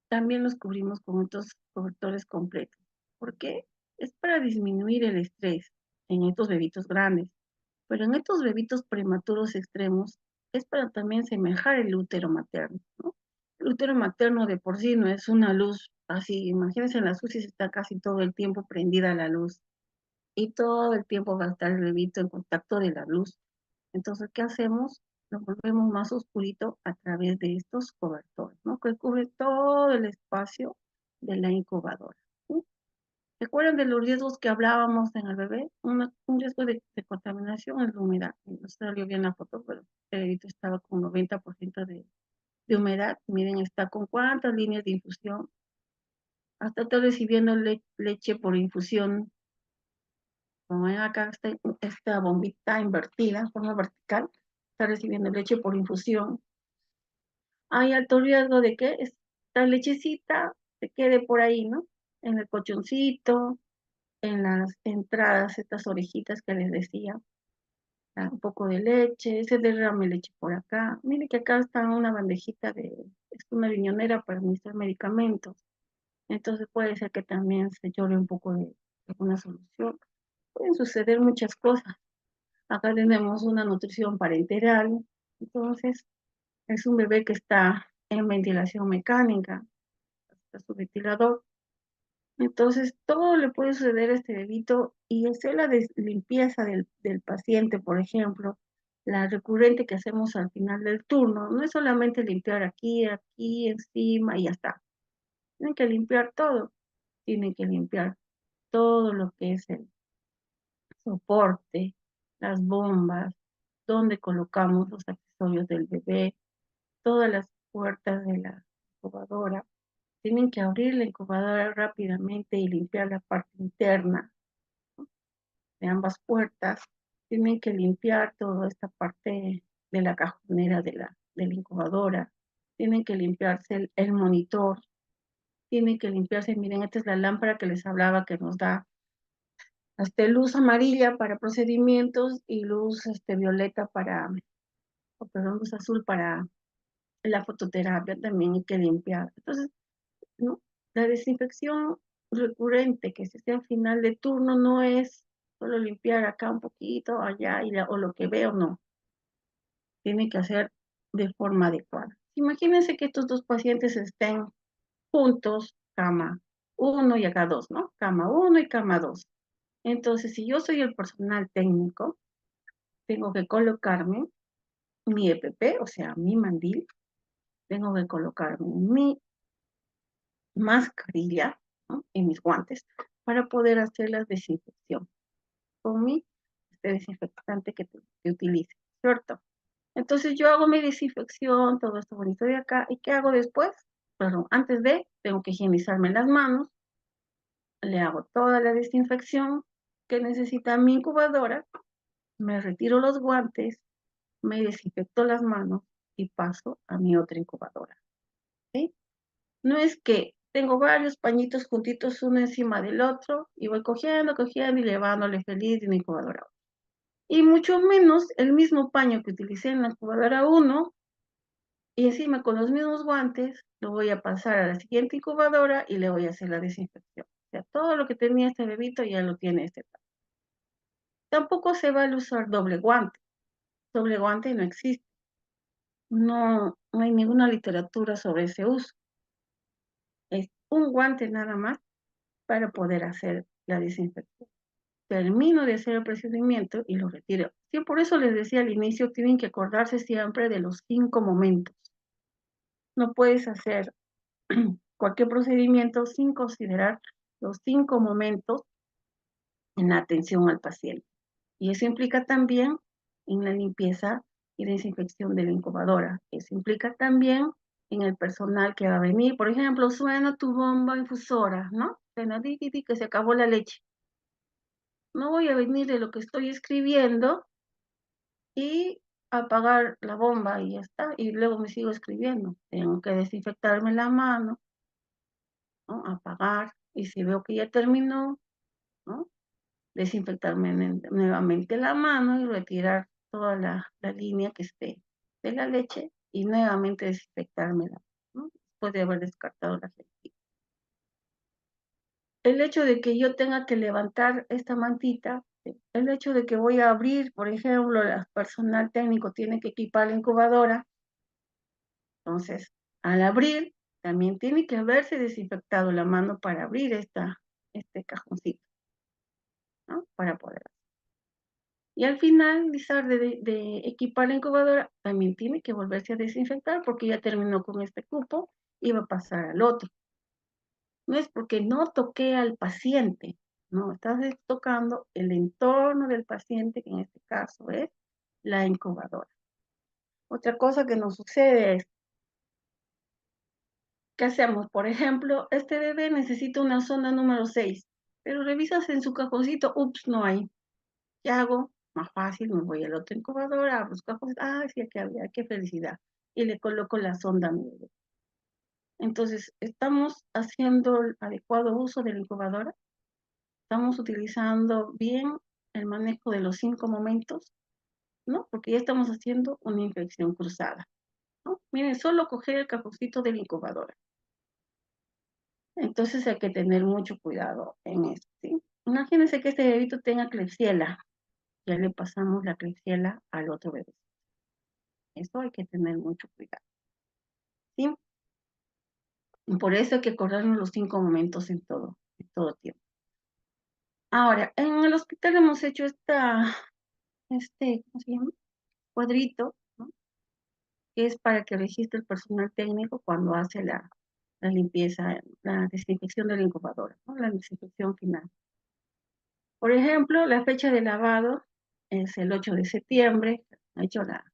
también los cubrimos con estos cobertores completos. ¿Por qué? Es para disminuir el estrés en estos bebitos grandes. Pero en estos bebitos prematuros extremos es para también semejar el útero materno, ¿no? El útero materno de por sí no es una luz así, imagínense en las UCIs está casi todo el tiempo prendida la luz y todo el tiempo va a estar el bebito en contacto de la luz. Entonces, ¿qué hacemos? Lo volvemos más oscurito a través de estos cobertores, ¿no? Que cubre todo el espacio de la incubadora, ¿sí? ¿Recuerdan de los riesgos que hablábamos en el bebé? Un riesgo de contaminación es la humedad. No salió bien la foto, pero el bebito estaba con 90% de humedad. Miren, está con cuántas líneas de infusión. Hasta está recibiendo leche por infusión. Como ven acá, esta bombita invertida en forma vertical, está recibiendo leche por infusión. Hay alto riesgo de que esta lechecita se quede por ahí, ¿no? En el colchoncito, en las entradas, estas orejitas que les decía, un poco de leche, se derrame leche por acá. Mire que acá está una bandejita es una riñonera para administrar medicamentos. Entonces puede ser que también se llore un poco de alguna solución. Pueden suceder muchas cosas. Acá tenemos una nutrición parenteral, entonces es un bebé que está en ventilación mecánica, está su ventilador. Entonces, todo le puede suceder a este bebito y hacer la limpieza del paciente, por ejemplo, la recurrente que hacemos al final del turno, no es solamente limpiar aquí, aquí, encima y ya está. Tienen que limpiar todo, tienen que limpiar todo lo que es el soporte, las bombas, donde colocamos los accesorios del bebé, todas las puertas de la incubadora. Tienen que abrir la incubadora rápidamente y limpiar la parte interna de ambas puertas. Tienen que limpiar toda esta parte de la cajonera de la incubadora. Tienen que limpiarse el monitor. Tienen que limpiarse, miren, esta es la lámpara que les hablaba que nos da hasta luz amarilla para procedimientos y luz violeta perdón, luz azul para la fototerapia también hay que limpiar. Entonces, ¿no? La desinfección recurrente que se hace al final de turno no es solo limpiar acá un poquito, allá, o lo que veo, no. Tiene que hacer de forma adecuada. Imagínense que estos dos pacientes estén juntos, cama 1 y acá 2, ¿no? Cama 1 y cama 2. Entonces, si yo soy el personal técnico, tengo que colocarme mi EPP, o sea, mi mandil, tengo que colocarme mi mascarilla, ¿no? Y mis guantes para poder hacer la desinfección con este desinfectante que utilice, ¿cierto? Entonces yo hago mi desinfección, todo esto bonito de acá, ¿y qué hago después? Perdón, antes tengo que higienizarme las manos, le hago toda la desinfección que necesita mi incubadora, me retiro los guantes, me desinfecto las manos y paso a mi otra incubadora, ¿sí? No es que tengo varios pañitos juntitos uno encima del otro y voy cogiendo y llevándole feliz de mi incubadora. Y mucho menos el mismo paño que utilicé en la incubadora 1 y encima con los mismos guantes lo voy a pasar a la siguiente incubadora y le voy a hacer la desinfección. O sea, todo lo que tenía este bebito ya lo tiene este papá. Tampoco se vale usar doble guante. Doble guante no existe. No hay ninguna literatura sobre ese uso. Es un guante nada más para poder hacer la desinfección. Termino de hacer el procedimiento y lo retiro. Sí, por eso les decía al inicio, tienen que acordarse siempre de los 5 momentos. No puedes hacer cualquier procedimiento sin considerar los 5 momentos en la atención al paciente. Y eso implica también en la limpieza y desinfección de la incubadora. Eso implica también en el personal que va a venir. Por ejemplo, suena tu bomba infusora, ¿no? Suena di, di, di, que se acabó la leche. No voy a venir de lo que estoy escribiendo y apagar la bomba y ya está. Y luego me sigo escribiendo. Tengo que desinfectarme la mano, ¿no? Apagar. Y si veo que ya terminó, ¿no? Desinfectarme nuevamente la mano y retirar toda la línea que esté de la leche y nuevamente desinfectármela, ¿no? Después de haber descartado la gelatina. El hecho de que yo tenga que levantar esta mantita, el hecho de que voy a abrir, por ejemplo, el personal técnico tiene que equipar la incubadora, entonces al abrir también tiene que haberse desinfectado la mano para abrir este cajoncito, ¿no? Para poder. Y al finalizar de equipar la incubadora, también tiene que volverse a desinfectar porque ya terminó con este cupo y va a pasar al otro. No es porque no toqué al paciente, no, estás tocando el entorno del paciente, que en este caso es la incubadora. Otra cosa que nos sucede es, ¿qué hacemos? Por ejemplo, este bebé necesita una sonda número 6, pero revisas en su cajoncito, ups, no hay. ¿Qué hago? Más fácil, me voy al otro incubador, abro los cajos, sí, aquí había, qué felicidad. Y le coloco la sonda a mi bebé. Entonces, ¿estamos haciendo el adecuado uso de la incubadora? ¿Estamos utilizando bien el manejo de los 5 momentos? ¿No? Porque ya estamos haciendo una infección cruzada, ¿no? Miren, solo coger el cajoncito de la incubadora. Entonces hay que tener mucho cuidado en esto, ¿sí? Imagínense que este bebito tenga Klebsiella. Ya le pasamos la Klebsiella al otro bebé. Eso hay que tener mucho cuidado, ¿sí? Por eso hay que acordarnos los 5 momentos en todo tiempo. Ahora, en el hospital hemos hecho ¿cómo se llama? Cuadrito, ¿no? Que es para que registre el personal técnico cuando hace la limpieza, la desinfección de la incubadora, ¿no? La desinfección final. Por ejemplo, la fecha de lavado es el 8 de septiembre, ha hecho la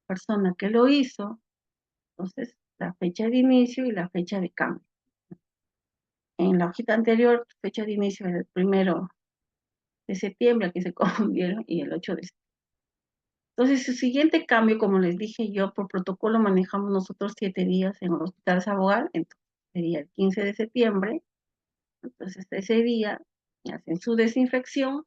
persona que lo hizo, entonces la fecha de inicio y la fecha de cambio. En la hojita anterior, fecha de inicio era el 1 de septiembre, aquí se confundieron, y el 8 de septiembre. Entonces, su siguiente cambio, como les dije yo, por protocolo manejamos nosotros 7 días en el Hospital Sabogal, entonces sería el 15 de septiembre, entonces ese día hacen su desinfección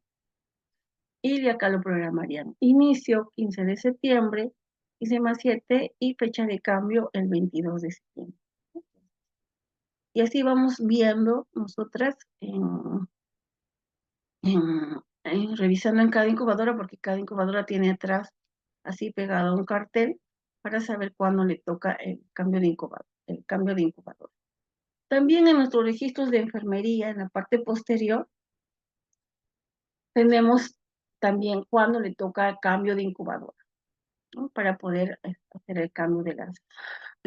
y de acá lo programarían. Inicio 15 de septiembre, 15+7 y fecha de cambio el 22 de septiembre. Y así vamos viendo nosotras revisando en cada incubadora, porque cada incubadora tiene atrás así pegado un cartel para saber cuándo le toca el cambio de incubador. También en nuestros registros de enfermería, en la parte posterior, tenemos también cuándo le toca el cambio de incubadora, ¿no? Para poder hacer el cambio de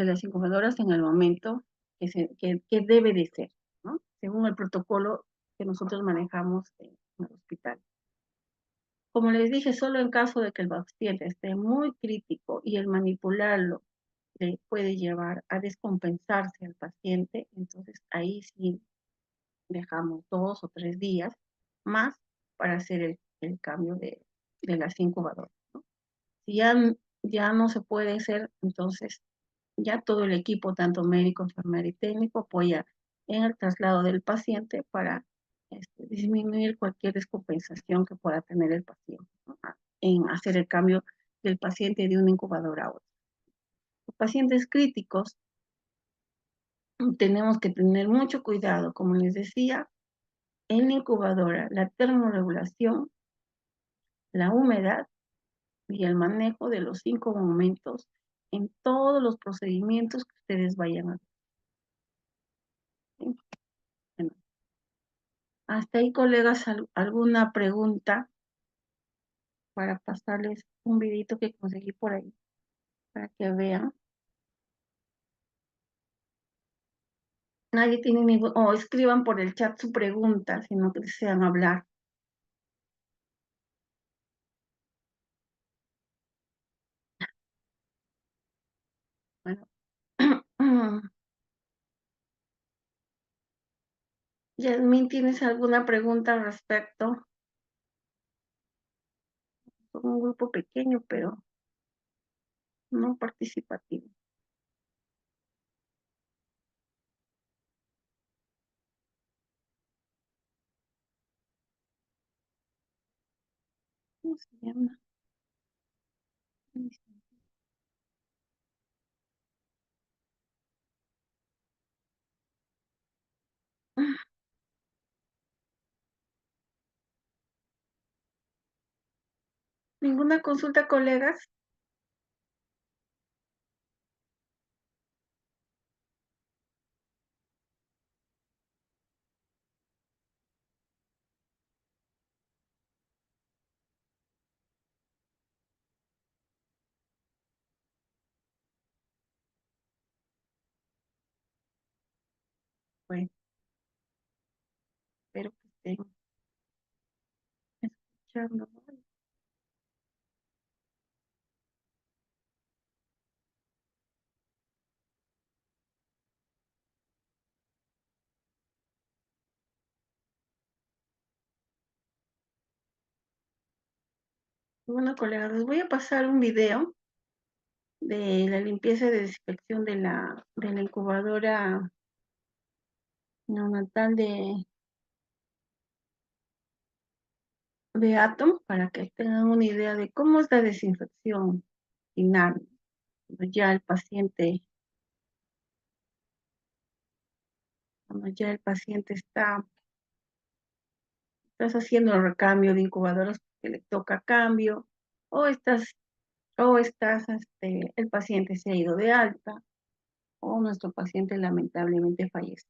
las incubadoras en el momento que debe de ser, ¿no? Según el protocolo que nosotros manejamos en el hospital. Como les dije, solo en caso de que el paciente esté muy crítico y el manipularlo le puede llevar a descompensarse al paciente, entonces ahí sí dejamos 2 o 3 días más para hacer el cambio de las incubadoras, ¿no? Si ya no se puede hacer, entonces ya todo el equipo, tanto médico, enfermero y técnico, apoya en el traslado del paciente para disminuir cualquier descompensación que pueda tener el paciente, ¿no? En hacer el cambio del paciente de una incubadora a otra. Los pacientes críticos tenemos que tener mucho cuidado, como les decía, en la incubadora la termorregulación, la humedad y el manejo de los 5 momentos en todos los procedimientos que ustedes vayan a hacer. ¿Sí? Bueno, hasta ahí, colegas, ¿alguna pregunta para pasarles un videito que conseguí por ahí para que vean? Nadie tiene ningún, o escriban por el chat su pregunta si no desean hablar. Bueno, Yasmín, ¿tienes alguna pregunta al respecto? Son un grupo pequeño, pero no participativo. ¿Cómo se llama? ¿Ninguna consulta, colegas? Bueno, espero que estén escuchando, ¿no? Bueno, colegas, les voy a pasar un video de la limpieza y desinfección de la incubadora neonatal de Atom para que tengan una idea de cómo es la desinfección final. Ya el paciente, cuando ya el paciente estás haciendo el recambio de incubadoras porque le toca cambio, o el paciente se ha ido de alta, o nuestro paciente lamentablemente fallece.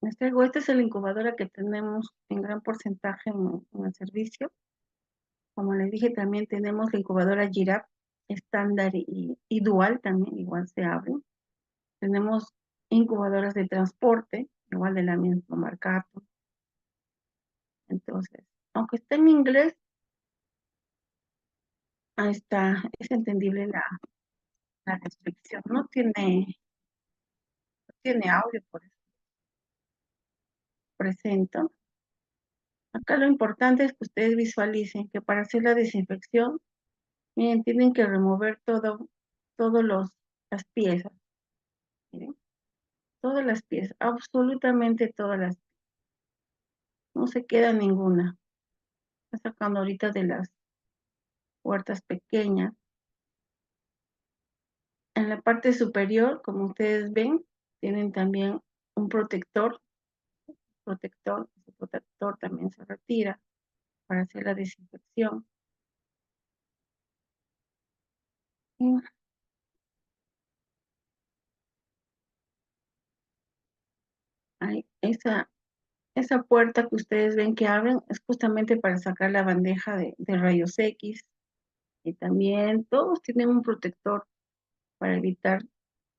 Esta es la incubadora que tenemos en gran porcentaje en el servicio. Como les dije, también tenemos la incubadora Giraffe estándar y dual, también igual se abren. Tenemos incubadoras de transporte, igual de la misma marca. Entonces, aunque está en inglés, ahí está, es entendible la descripción. No tiene audio, por eso presento. Acá lo importante es que ustedes visualicen que para hacer la desinfección, miren, tienen que remover todos las piezas, miren, todas las piezas, absolutamente todas no se queda ninguna. Está sacando ahorita de las puertas pequeñas. En la parte superior, como ustedes ven, tienen también un ese protector también se retira para hacer la desinfección. Y ahí, esa puerta que ustedes ven que abren es justamente para sacar la bandeja de rayos X. Y también todos tienen un protector para evitar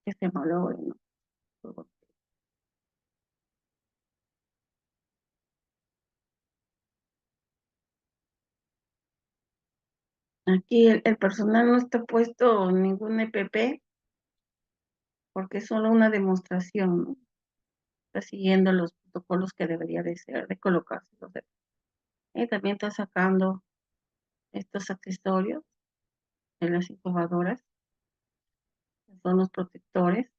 que se malogren, ¿no? Aquí el personal no está puesto ningún EPP porque es solo una demostración, ¿no? Está siguiendo los protocolos que debería de ser, de colocarse los EPP. Y también está sacando estos accesorios de las incubadoras, que son los protectores.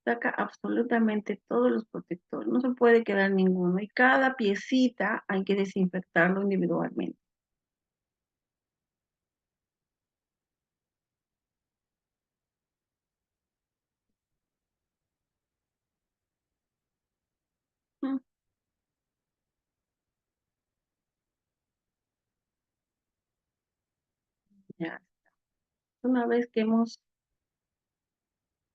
Saca absolutamente todos los protectores, no se puede quedar ninguno. Y cada piecita hay que desinfectarlo individualmente. Ya. Una vez que hemos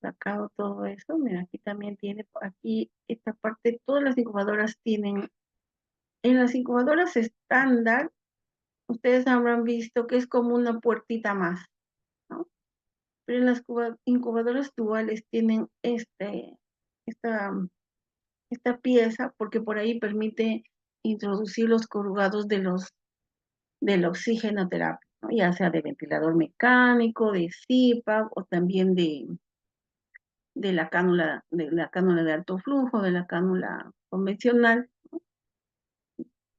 sacado todo eso, mira, aquí también tiene, aquí esta parte, todas las incubadoras tienen, en las incubadoras estándar, ustedes habrán visto que es como una puertita más, ¿no? Pero en las incubadoras duales tienen esta, esta pieza porque por ahí permite introducir los corrugados del oxigenoterapia, ¿no? Ya sea de ventilador mecánico, de CPAP o también de la cánula de alto flujo, de la cánula convencional.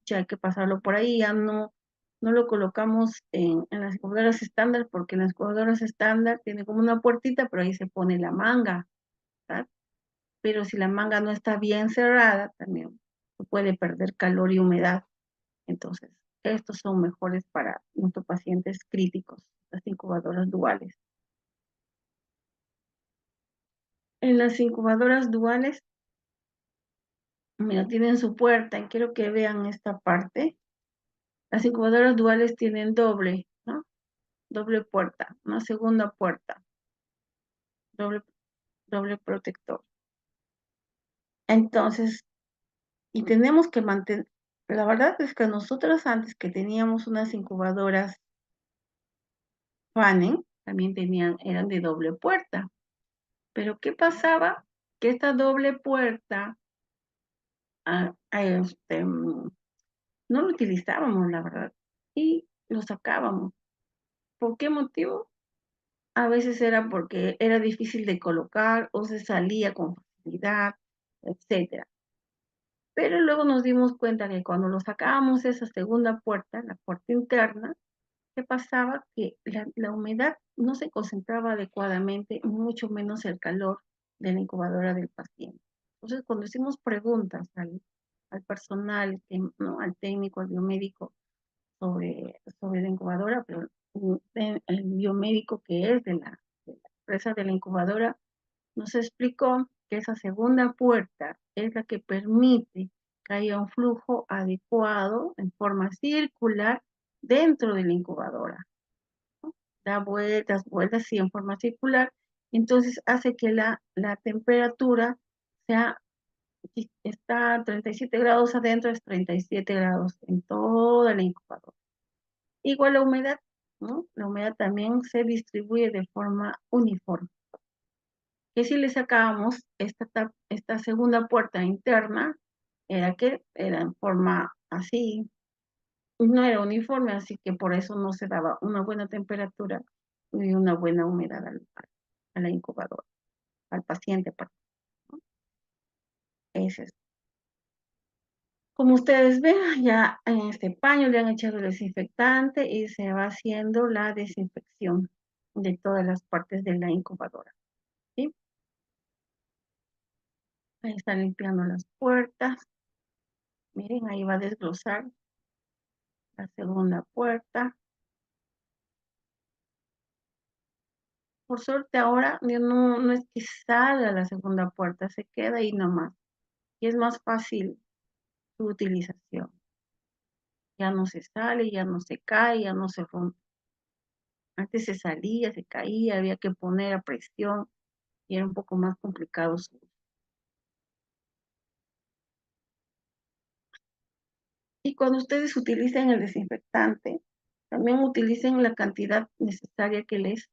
Ya hay que pasarlo por ahí, ya no lo colocamos en las incubadoras estándar, porque en las incubadoras estándar tiene como una puertita, pero ahí se pone la manga, ¿verdad? Pero si la manga no está bien cerrada, también se puede perder calor y humedad. Entonces, estos son mejores para nuestros pacientes críticos, las incubadoras duales. En las incubadoras duales, mira, tienen su puerta, y quiero que vean esta parte. Las incubadoras duales tienen doble, ¿no? Doble puerta, una segunda puerta, doble, doble protector. Entonces, y tenemos que mantener, la verdad es que nosotros antes que teníamos unas incubadoras Fanen, también eran de doble puerta. Pero ¿qué pasaba? Que esta doble puerta no lo utilizábamos, la verdad, y lo sacábamos. ¿Por qué motivo? A veces era porque era difícil de colocar o se salía con facilidad, etcétera. Pero luego nos dimos cuenta que cuando lo sacábamos esa segunda puerta, la puerta interna, ¿qué pasaba? Que la humedad no se concentraba adecuadamente, mucho menos el calor de la incubadora del paciente. Entonces, cuando hicimos preguntas al personal, ¿no? Al técnico, al biomédico, sobre la incubadora, pero el biomédico que es de la empresa de la incubadora, nos explicó que esa segunda puerta es la que permite que haya un flujo adecuado en forma circular dentro de la incubadora. Da vueltas, vueltas, sí, en forma circular. Entonces hace que la temperatura sea, si está a 37 grados adentro, es 37 grados en toda la incubadora. Igual la humedad, ¿no? La humedad también se distribuye de forma uniforme. Que si le sacábamos esta segunda puerta interna, era en forma así, no era uniforme, así que por eso no se daba una buena temperatura y una buena humedad a la incubadora, al paciente, perdón, ¿no? Ese es. Como ustedes ven, ya en este paño le han echado el desinfectante y se va haciendo la desinfección de todas las partes de la incubadora, ¿sí? Ahí está limpiando las puertas. Miren, ahí va a desglosar la segunda puerta. Por suerte ahora ya no es que salga la segunda puerta, se queda ahí nomás. Y es más fácil su utilización. Ya no se sale, ya no se cae, ya no se rompe. Antes se salía, se caía, había que poner a presión y era un poco más complicado su uso. Y cuando ustedes utilicen el desinfectante, también utilicen la cantidad necesaria que les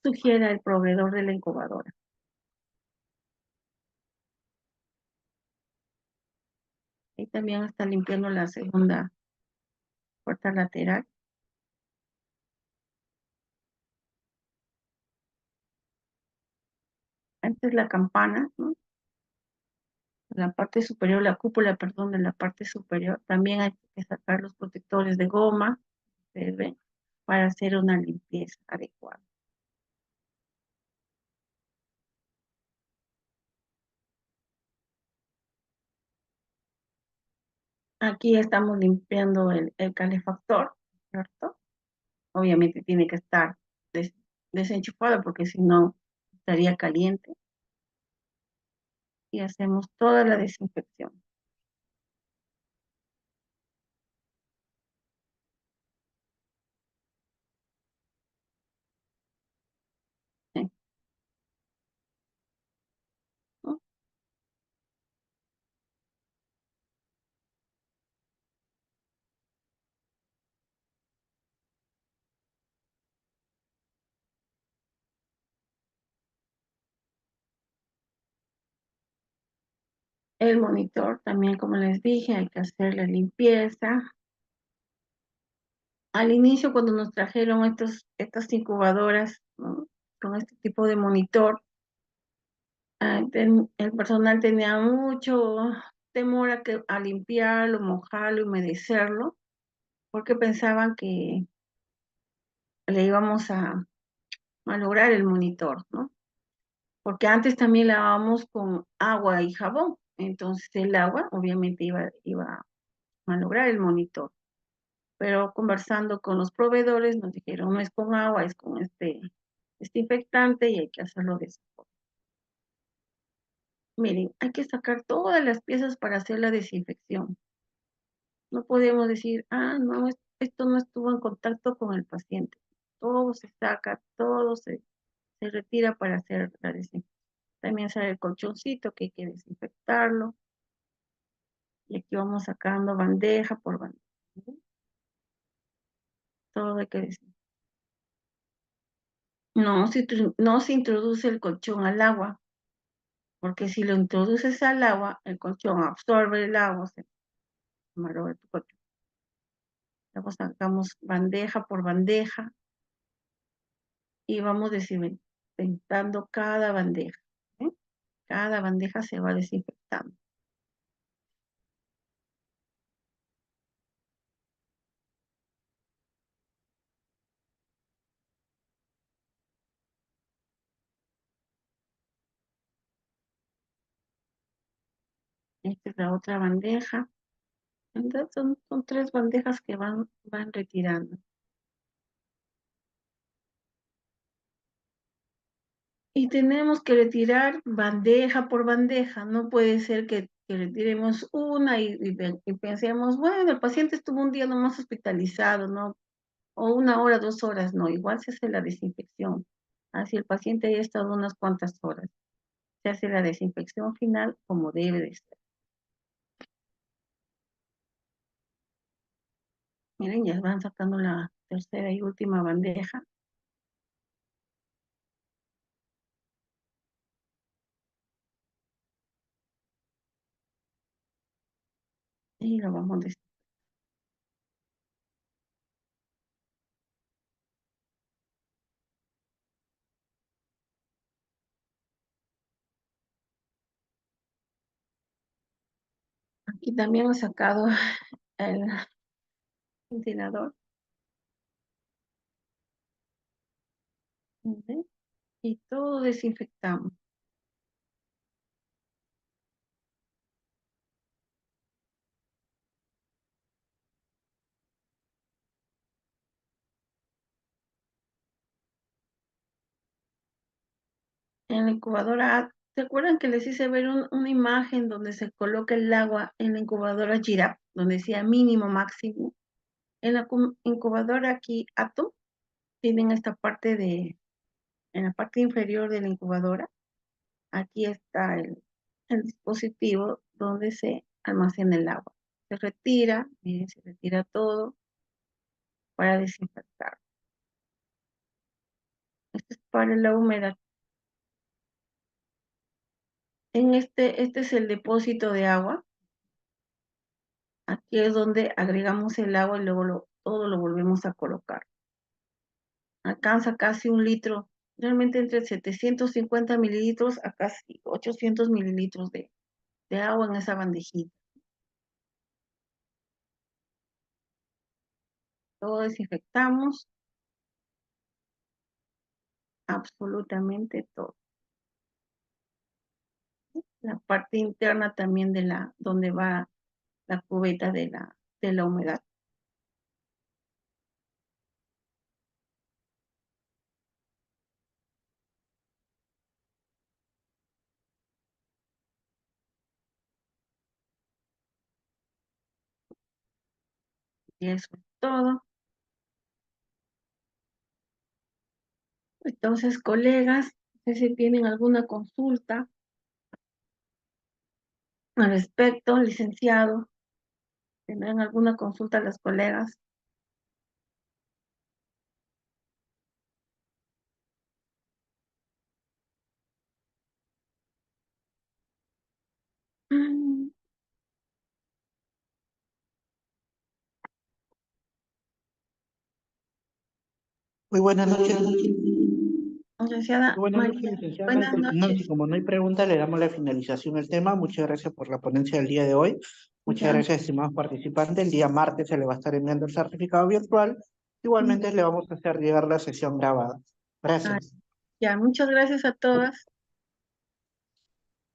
sugiera el proveedor de la incubadora. Y también está limpiando la segunda puerta lateral. Antes la campana, ¿no? La parte superior, la cúpula, perdón, de la parte superior. También hay que sacar los protectores de goma, ustedes ven, para hacer una limpieza adecuada. Aquí estamos limpiando el calefactor, ¿cierto? Obviamente tiene que estar des desenchufado porque si no estaría caliente. Y hacemos toda la desinfección. El monitor también, como les dije, hay que hacerle limpieza. Al inicio, cuando nos trajeron estas incubadoras, ¿no?, con este tipo de monitor, el personal tenía mucho temor a limpiarlo, mojarlo, humedecerlo, porque pensaban que le íbamos a malograr el monitor, ¿no? Porque antes también lavábamos con agua y jabón, entonces el agua obviamente iba a malograr el monitor. Pero conversando con los proveedores nos dijeron, no es con agua, es con este desinfectante y hay que hacerlo de esa forma. Miren, hay que sacar todas las piezas para hacer la desinfección. No podemos decir, no, esto no estuvo en contacto con el paciente. Todo se saca, todo se retira para hacer la desinfección. También sale el colchoncito que hay que desinfectarlo. Y aquí vamos sacando bandeja por bandeja. Todo hay que desinfectar. No se introduce el colchón al agua, porque si lo introduces al agua, el colchón absorbe el agua, se malogra tu colchón. Luego sacamos bandeja por bandeja y vamos desinfectando cada bandeja, ¿eh? Cada bandeja se va desinfectando. Esta es la otra bandeja. Entonces son tres bandejas que van retirando. Y tenemos que retirar bandeja por bandeja. No puede ser que retiremos una y pensemos, bueno, el paciente estuvo un día nomás hospitalizado, ¿no? O 1 hora, 2 horas, no. Igual se hace la desinfección. Así el paciente haya estado unas cuantas horas. Se hace la desinfección final como debe de ser. Miren, ya van sacando la tercera y última bandeja. Y lo vamos a desinfectar. Aquí también he sacado el ventilador. ¿Ven? Y todo desinfectamos. En la incubadora, ¿se acuerdan que les hice ver una imagen donde se coloca el agua en la incubadora Giraffe, donde decía mínimo, máximo? En la incubadora aquí, Atom, tienen esta parte en la parte inferior de la incubadora, aquí está el dispositivo donde se almacena el agua. Se retira, miren, se retira todo para desinfectar. Esto es para la humedad. Este es el depósito de agua. Aquí es donde agregamos el agua y luego todo lo volvemos a colocar. Alcanza casi 1 litro, realmente entre 750 mililitros a casi 800 mililitros de agua en esa bandejita. Todo desinfectamos, absolutamente todo. La parte interna también donde va la cubeta de la humedad. Y eso es todo. Entonces, colegas, si tienen alguna consulta al respecto, licenciado, tendrán alguna consulta las colegas. Muy buenas noches. Licenciada Buenas noches, María, licenciada buenas Nancy. noches. Como no hay pregunta, le damos la finalización al tema. Muchas gracias por la ponencia del día de hoy. Muchas Ya, gracias, estimados participantes. El día martes se le va a estar enviando el certificado virtual. Igualmente le vamos a hacer llegar la sesión grabada. ah, Gracias. ya, muchas gracias a todas.